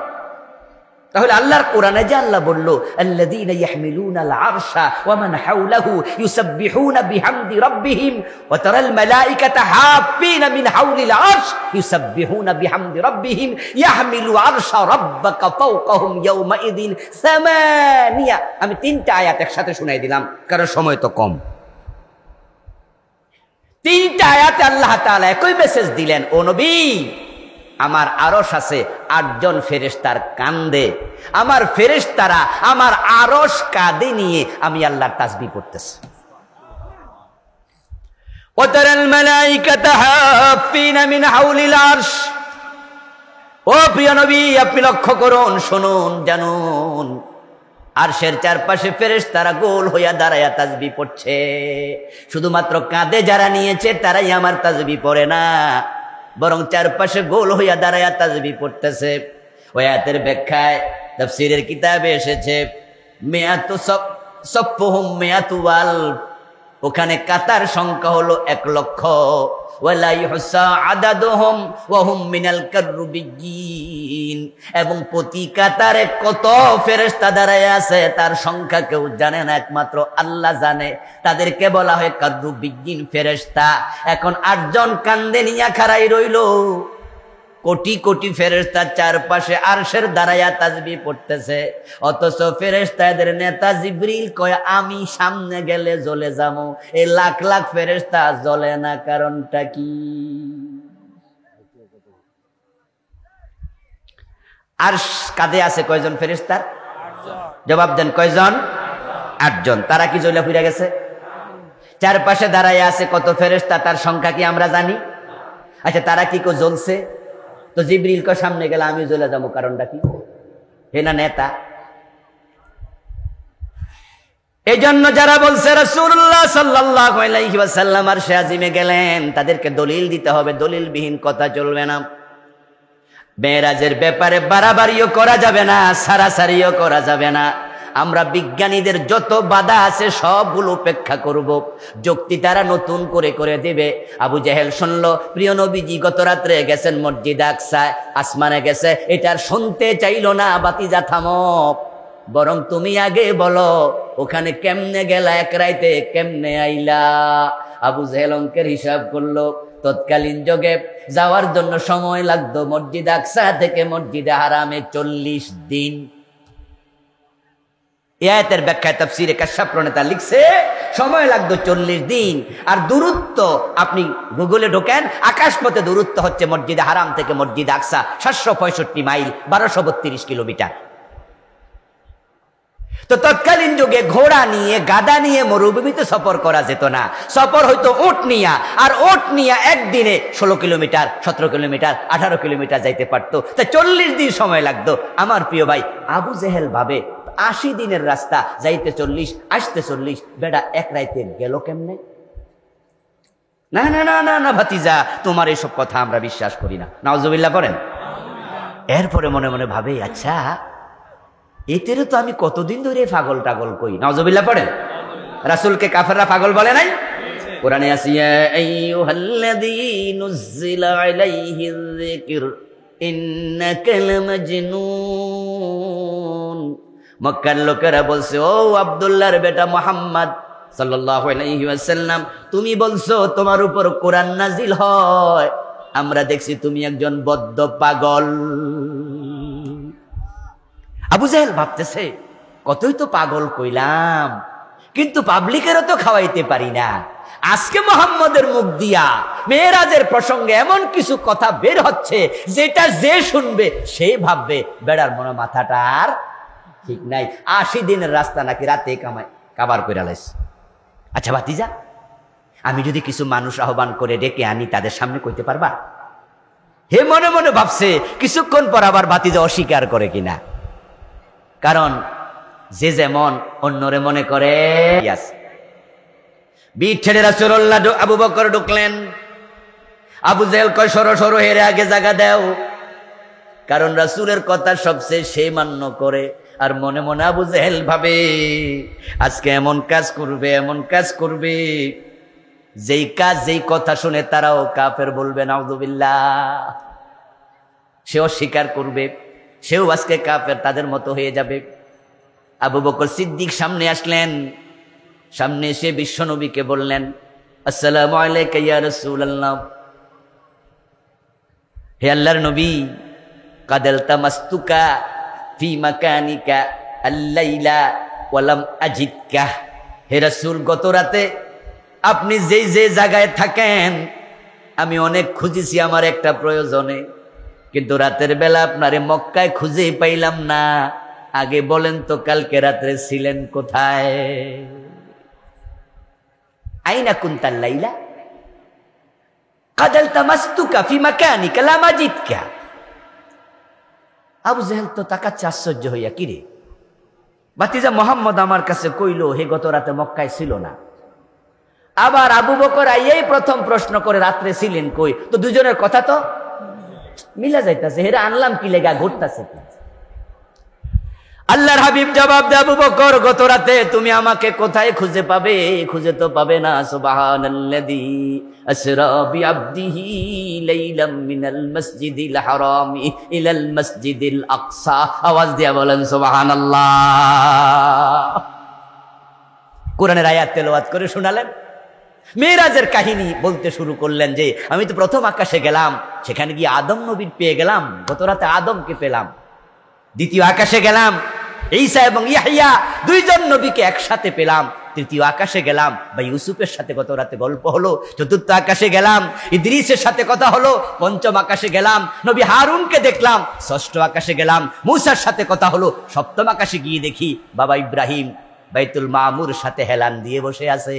তাহলে আল্লাহর কোরআনে যে আল্লাহ বলল, আল্লাযীনা ইয়াহমিলুনাল আরশা ওয়া মান হাওলাহু ইউসাব্বিহুনা বিহামদি রাব্বিহিম ওয়া তারাল মালায়েকাতা হাফিনা মিন হাওলিল আরশ ইউসাব্বিহুনা বিহামদি রাব্বিহিম ইয়াহমিলু আরশা রাব্বাকা ফাওকাহুম ইয়াওমা ইযিন সামানিয়া। আমি 3টা আয়াত একসাথে শুনাই দিলাম, কারণ সময় তো কম। 3টা আয়াতে আল্লাহ তাআলা একই মেসেজ দিলেন, ও নবী আমার আরশ আছে, 8 জন ফেরেশতার কাঁধে, আমার ফেরেশতারা আমার আরশ কাঁধে নিয়ে আমি আল্লাহর তাসবিহ পড়তেছি। ওয়াতারাল মালায়েকাতা হাফিনা মিন হাউলিল আরশ। ও প্রিয় নবী, আপনি লক্ষ্য করুন, শুনুন, জানুন, আরশের চারপাশে ফেরেশতারা গোল হইয়া দাঁড়াইয়া তাসবিহ পড়ছে। শুধুমাত্র কাঁধে যারা নিয়েছে তারাই আমার তাসবিহ পড়ে না, বরং চারপাশে গোল হইয়া দাঁড়াইয়া তাসবিহ পড়তেছে। ওই আয়াতের ব্যাখ্যায় তাফসীরের কিতাবে এসেছে, মিয়াতু সফফুহুম মিয়াতু আলফ, ওখানে কাতার সংখ্যা হলো 1,00,000 ওয়ালা ইহসা আদাদুহুম ওয়া হুম মিনাল কাররুবিয়্যিন এবং প্রতি কাতারে কত ফেরেশতা দাঁড়ায় আছে তার সংখ্যা কেউ জানে না, একমাত্র আল্লাহ জানে। তাদেরকে বলা হয় কাররুবিয়্যিন ফেরেশতা। এখন 8 জন কান্দে নিয়া খাড়াই রইল, কোটি কোটি ফেরেশতা চারপাশে আরশের দাঁড়ায়া তাসবিহ পড়তেছে, অথচ ফেরেশতাদের নেতা জিবরিল কয় আমি সামনে গেলে জ্বলে যাবো। এই লাখ লাখ ফেরেশতা জ্বলে না, কারণটা কি? আরশ কাঁধে আছে কয়জন ফেরেশতার? জবাব দেন, কয়জন? 8 জন। তারা কি জ্বলে পুড়ে গেছে? চারপাশে দাঁড়ায় আছে কত ফেরেশতা, তার সংখ্যা কি আমরা জানি? আচ্ছা, তারা কি জ্বলছে? তো জিবরিল কো সামনে গেলে আমি জ্বলে যাবো, কারণটা কি? হে না নেতা। এই জন্য যারা বলছে রাসূলুল্লাহ সাল্লাল্লাহু আলাইহি ওয়াসাল্লাম আরশে আজিমে গেলেন, তাদেরকে দলিল দিতে হবে, দলিলবিহীন কথা চলবে না। মেরাজের ব্যাপারে বাড়াবাড়িও করা যাবে না, সারাসারিও করা যাবে না। আমরা বিজ্ঞানীদের যত বাধা আছে সবগুলো উপেক্ষা করব, যুক্তি তারা নতুন করে করে দেবে। আবু জেহেল শুনলো প্রিয় নবীজি গত রাত্রে গেছেন মসজিদে আকসায়, আসমানে গেছে, এটার শুনতে চাইলো না। বাতিজা থামো, বরং তুমি আগে বলো ওখানে কেমনে গেলা, এক রাইতে কেমনে আইলা? আবু জেহেল অঙ্কের হিসাব করলো, তৎকালীন যুগে যাওয়ার জন্য সময় লাগতো মসজিদ আকসা থেকে মসজিদে হারামে 40 দিন। আয়াতের ব্যাখ্যায় তাফসীরে কাশফ প্রণেতা লিখছে সময় লাগতো 40 দিন। আর দূরত্ব আপনি গুগলে ঢোকেন, আকাশপথে দূরত্ব হচ্ছে মসজিদে হারাম থেকে মসজিদ আকসা 765 মাইল, 1232 কিলোমিটার। তো তৎকালীন যুগে ঘোড়া নিয়ে গাধা নিয়ে মরুভূমিতে সফর করা যেত না, সফর হইতো উট নিয়া। আর উট নিয়া একদিনে 16 কিলোমিটার, 17 কিলোমিটার, 18 কিলোমিটার যাইতে পারতো। তা 40 দিন সময় লাগতো। আমার প্রিয় ভাই, আবু জেহেল ভাবে 80 দিনের রাস্তা, যাইতে 40 আসতে 40, বেটা এক রাইতে গেল কেমনে? না না না না না ভাতিজা, তোমার এইসব কথা আমরা বিশ্বাস করি না। নাউজুবিল্লাহ করেন। এরপরে মনে মনে ভাবে, আচ্ছা এতেরও তো আমি কতদিন ধরে পাগল টাগল কই। নাউজুবিল্লাহ পড়েন। রাসূলকে কাফেররা পাগল বলে নাই? কোরআনে আছে ইয়া আইয়ুহাল্লাযী নুজ্জিলা আলাইহিয যিকর ইন্নাকা লামাজনুন। মক্কার লোকেরা বলছে, ও আব্দুল্লাহর বেটা মুহাম্মদ সাল্লাল্লাহু আলাইহি ওয়াসাল্লাম, তুমি বলছো তোমার উপর কোরআন নাজিল হয়, আমরা দেখছি তুমি একজন বদ্ধ পাগল। আবু জেহেল ভাবতেছে কতই তো পাগল কইলাম, কিন্তু পাবলিকেরও তো খাওয়াইতে পারি না। আজকে মুহাম্মদের মুখ দিয়া মেরাজের প্রসঙ্গে এমন কিছু কথা বের হচ্ছে যেটা যে শুনবে সে ভাববে বেড়ার মনে মাথাটা আর ঠিক নাই। 80 দিনের রাস্তা নাকি রাতে কাবার করে লাইছে। আচ্ছা ভাতিজা, আমি যদি কিছু মানুষ আহ্বান করে ডেকে আনি, তাদের সামনে কইতে পারবা? হে মনে মনে ভাবছে, কিছুক্ষণ পর আবার ভাতিজা অস্বীকার করে কিনা। কারণ যে যেমন অন্যরে মনে করে। বিট ছেড়ে রাসূলুল্লাহ আবু বকর ঢুকলেন। আবু জেহেল কয় সরো সরো, হেরে আগে জায়গা দাও। কারণ রাসূলের কথা সবচেয়ে সে মান্য করে। আর মনে মনে আবু জেহেল ভাবে আজকে এমন কাজ করবে, এমন কাজ করবে, যেই কাজ যেই কথা শুনে তারাও কাফের বলবে। নাউযুবিল্লাহ। সেও স্বীকার করবে, সেও আজকে কাফের, তাদের মতো হয়ে যাবে। আবু বকর সিদ্দিক সামনে আসলেন। সামনে এসে বিশ্বনবীকে বললেন, আসসালামু আলাইকা ইয়া রাসূলুল্লাহ, হে আল্লাহর নবী, কাদ ইলতামাসতুকা ফি মাকানিকা আল-লাইলা ওয়া লাম আজিদকা। হে রাসূল, গত রাতে আপনি যেই যে জায়গায় থাকেন আমি অনেক খুঁজেছি আমার একটা প্রয়োজনে, কিন্তু রাতের বেলা আপনারে মক্কায় খুঁজে পাইলাম না। আগে বলেন তো কালকে রাত্রে ছিলেন কোথায়? আইনা কুনতাল লাইলা কাদ ইলতামাসতুকা ফি মাকানিকা লাম আজিদকা। আবু জেহেল তো তাকাচ্ছে আশ্চর্য হইয়া, কিরে ভাতিজা মুহাম্মদ আমার কাছে কইলো হে গত রাতে মক্কায় ছিল না। আবার আবু বকর আইয়াই প্রথম প্রশ্ন করে রাত্রে ছিলেন কই? তো দুজনের কথা তো মিলা যাইতাছে। হেরা আনলাম কি লেগা ঘুরতাছে। আল্লাহর হাবিব জবাব দেয়, আবু বকর গত রাতে তুমি আমাকে কোথায় খুঁজে পাবে? খুঁজে তো পাবে না। সুবহানাল্লাযী আসরা বিআবদিহি লাইলাম মিনাল মাসজিদিল হারামি ইলাল মাসজিদিল আকসা। আওয়াজ দিয়ে বলেন সুবহানাল্লাহ। কোরআনের আয়াত তেলাওয়াত করে শোনালেন। মেরাজের কাহিনী বলতে শুরু করলেন যে আমি তো প্রথম আকাশে গেলাম, সেখানে গিয়ে আদম নবীর পেয়ে গেলাম, গত রাতে আদমকে পেলাম। দ্বিতীয় আকাশে গেলাম, ঈসা এবং ইয়াহইয়া দুইজন নবীকে একসাথে পেলাম। তৃতীয় আকাশে গেলাম, বা ইউসুফের সাথে গত রাতে গল্প হলো। চতুর্থ আকাশে গেলাম, ইদ্রিসের সাথে কথা হলো। পঞ্চম আকাশে গেলাম, নবী হারুনকে দেখলাম। ষষ্ঠ আকাশে গেলাম, মূসার সাথে কথা হলো। সপ্তম আকাশে গিয়ে দেখি বাবা ইব্রাহিম বাইতুল মামুর সাথে হেলান দিয়ে বসে আছে।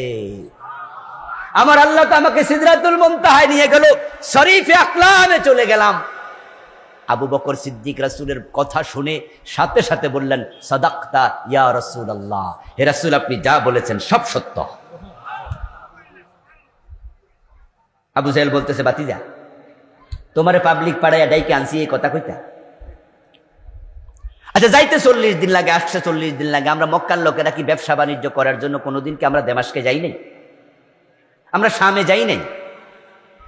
আমার আল্লাহ তো আমাকে সিদরাতুল মুনতাহায় নিয়ে গেল, শরীফে আকলামে চলে গেলাম। আবু বকর সিদ্দিক রাসূলের কথা শুনে সাথে সাথে বললেন, সাদাকতা ইয়া রাসূলুল্লাহ, হে রাসূল আপনি যা বলেছেন সব সত্য। আবু জাহেল বলতেছে, বাতিজা তোমারে পাবলিক পাড়ায় ডাইকে আনছি এই কথা কইতা? আচ্ছা যাইতে 40 দিন লাগে, আসছে 40 দিন লাগে। আমরা মক্কার লোকেরা কি ব্যবসা বাণিজ্য করার জন্য কোনোদিন কি আমরা দামেস্কে যাই নাই? আমরা শামে যাই নাই?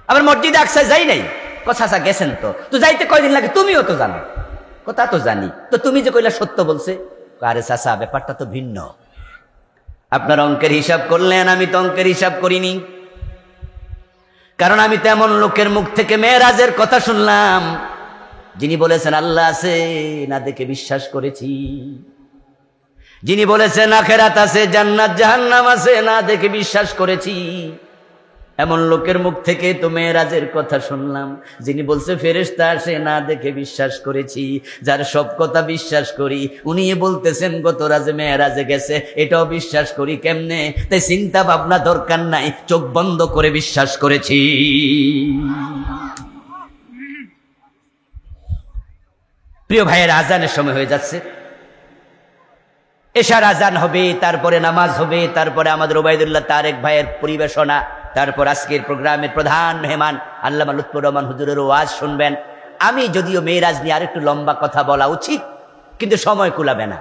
আমরা মসজিদে আকসায় যাই নাই? কথা গেছেন তো যাইতে কয়দিন লাগে তুমিও তো জানো। কথা তো জানি, তো তুমি যে কইলা সত্য বলছে। আরে চাচা ব্যাপারটা তো ভিন্ন। আপনার অঙ্কের হিসাব করলেন, আমি তো অঙ্কের হিসাব করিনি। কারণ আমি তেমন লোকের মুখ থেকে মেরাজের কথা শুনলাম যিনি বলেছেন আল্লাহ আছে, না দেখে বিশ্বাস করেছি। যিনি বলেছেন আখিরাত আছে, জান্নাত জাহান্নাম আছে, না দেখে বিশ্বাস করেছি। এমন লোকের মুখ থেকে তো মেরাজের কথা শুনলাম যিনি বলছে ফেরেশতা আসে, না দেখে বিশ্বাস করেছি। যার সব কথা বিশ্বাস করি উনি বলতেছেন গত রাতে মেরাজে গেছে, এটাও বিশ্বাস করি। কেমনে? তাই চিন্তা ভাবনা দরকার নাই, চোখ বন্ধ করে বিশ্বাস করেছি। প্রিয় ভাইয়ের, আজানের সময় হয়ে যাচ্ছে। এশার আজান হবে, তারপরে নামাজ হবে, তারপরে আমাদের ওবায়দুল্লাহ তারেক ভাইয়ের পরিবেশনা, তারপর আজকের প্রোগ্রামের প্রধান মেহমান আল্লামা লুৎফর রহমান হুজুরের ওয়াজ শুনবেন। আমি যদিও মেরাজ নিয়ে আরেকটু লম্বা কথা বলা উচিত, কিন্তু সময় কুলাবে না,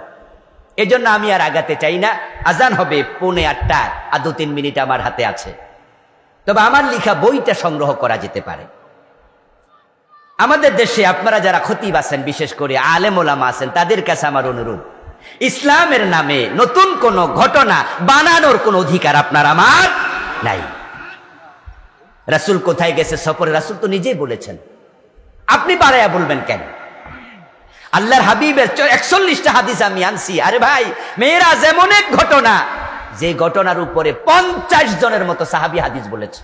এজন্য আমি আর আগাতে চাই না। আজান হবে 8:45, আর 2-3 মিনিট আমার হাতে আছে। তবে আমার লেখা বইটা সংগ্রহ করা যেতে পারে। আমাদের দেশে আপনারা যারা খতিব আছেন, বিশেষ করে আলেম ওলামা আছেন, তাদের কাছে আমার অনুরোধ, ইসলামের নামে নতুন কোন ঘটনা বানানোর কোন অধিকার আপনার আমার নাই। রাসূল কোথায় গেছে সফরে, রাসূল তো নিজেই বলেছেন, আপনি বাড়াইয়া বলবেন কেন? আল্লাহর হাবিবের 41টা হাদিস আমি আনছি। আরে ভাই, মেরাজ এমন এক ঘটনা যে ঘটনার উপরে 50 জনের মতো সাহাবী হাদিস বলেছে।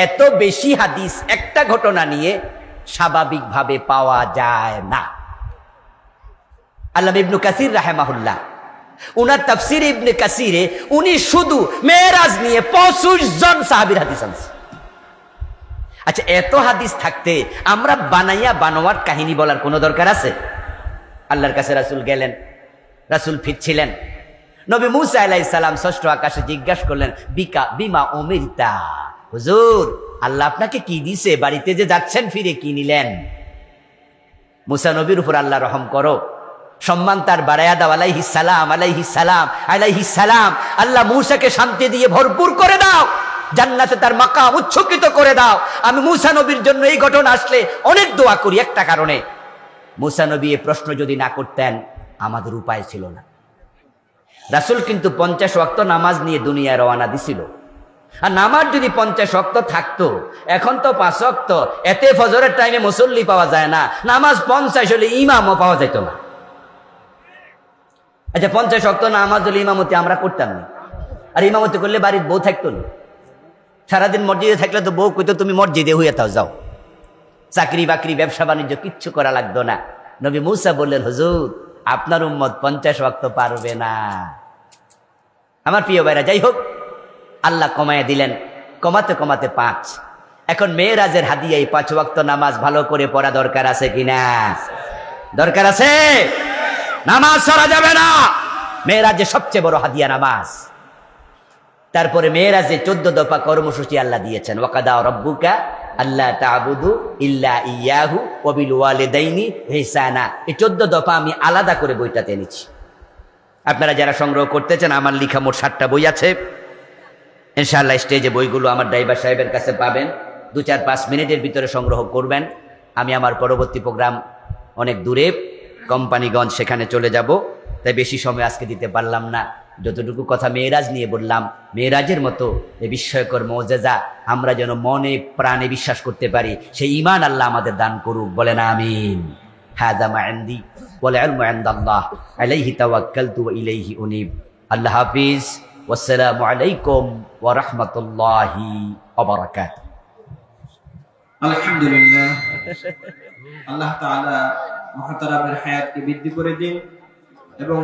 এত বেশি হাদিস একটা ঘটনা নিয়ে স্বাভাবিকভাবে পাওয়া যায় না। আল্লামা ইবনে কাসির রাহিমাহুল্লাহ উনার তাফসীর ইবনে কাসিরে উনি শুধু মেরাজ নিয়ে 25 জন সাহাবীর হাদিস আনছে। আচ্ছা, এত হাদিস থাকতে আমরা বানাইয়া বানোয়ার কাহিনী বলার কোনো দরকার আছে? আল্লাহর কাছে রাসূল গেলেন, রাসূল ফিরছিলেন। নবী মূসা আলাইহিস সালাম ষষ্ঠ আকাশে জিজ্ঞাসা করলেন, বিমা উমিরতা, হুজুর আল্লাহ আপনাকে কি দিছে? বাড়িতে যে যাচ্ছেন ফিরে কি নিলেন? মূসা নবীর উপর আল্লাহ রহম করো, সম্মান তার বাড়ায়া দাও। আলাইহিস সালাম, আলাইহিস সালাম, আলাইহিস সালাম। আল্লাহ মূসাকে শান্তি দিয়ে ভরপুর করে দাও, জান্নাতে তার মাকাম উচ্চকিত করে দাও। আমি মূসা নবীর জন্য এই ঘটনা আসলে অনেক দোয়া করি, একটা কারণে, মূসা নবী এই প্রশ্ন যদি না করতেন আমাদের উপায় ছিল না। রাসূল কিন্তু 50 ওয়াক্ত নামাজ নিয়ে দুনিয়ায় রওনা দিছিল। আর নামাজ যদি 50 ওয়াক্ত থাকতো, এখন তো 5 ওয়াক্ত, এতে ফজরের টাইমে মুসল্লি পাওয়া যায় না। নামাজ 50 হলে ইমামও পাওয়া যেত না। আচ্ছা, 50 ওয়াক্ত নামাজ হলে ইমামতি আমরা করতাম না। আর ইমামতি করলে বাড়ির বউ থাকতো না। সারাদিন মসজিদে থাকলে তো বউ কইতো তুমি মসজিদে হইয়া তাও যাও, চাকরি বাকরি ব্যবসা বাণিজ্য কিচ্ছু করা লাগতো না। নবী মূসা বললেন, হুজুর আপনার উম্মত 50 ওয়াক্ত পারবে না। আমার প্রিয় ভাইরা, যাই হোক, আল্লাহ কমায় দিলেন, কমাতে কমাতে 5। এখন মেরাজের হাদিয়া এই 5 ওয়াক্ত নামাজ ভালো করে পড়া দরকার আছে কিনা? দরকার আছে। নামাজ ছাড়া যাবে না। মেরাজের সবচেয়ে বড় হাদিয়া নামাজ। তারপরে মেয়েরাজে 14 দফা কর্মসূচি আল্লাহ দিয়েছেন, ওয়াকাদা রাব্বুকা আল্লাহ তা'বুদু ইল্লা ইয়াহু ওয়া বিল ওয়ালিদাইনি ইহসানা। এই 14 দফা আমি আলাদা করে বইটাতে এনেছি। আপনারা যারা সংগ্রহ করতে চান, আমার লেখা মোট 7টা বই আছে। ইনশাআল্লাহ স্টেজে বইগুলো আমার ড্রাইভার সাহেবের কাছে পাবেন। 2-4-5 মিনিটের ভিতরে সংগ্রহ করবেন। আমি আমার পরবর্তী প্রোগ্রাম অনেক দূরে, কোম্পানিগঞ্জ, সেখানে চলে যাব, তাই বেশি সময় আজকে দিতে পারলাম না। যতটুকু কথা মেয়েরাজ নিয়ে বললাম, মেয়েরাজের মতো এই বিস্ময়কর মুজিজা আমরা যেন মনে প্রাণে বিশ্বাস করতে পারি, সেই ঈমান আল্লাহ আমাদের দান করুক, বলেন আমিন। হাযা মা ইনদি ওয়াল ইলমু ইনদাল্লাহ আলাইহি তাওয়াক্কালতু ওয়া ইলাইহি উনীব। আল্লাহ হাফিজ। ওয়াসসালামু আলাইকুম ওয়া রাহমাতুল্লাহি ওয়া বারাকাতুহু। আলহামদুলিল্লাহ, আল্লাহ তাআলা মুহতারামের হায়াতকে বৃদ্ধি করে দিন এবং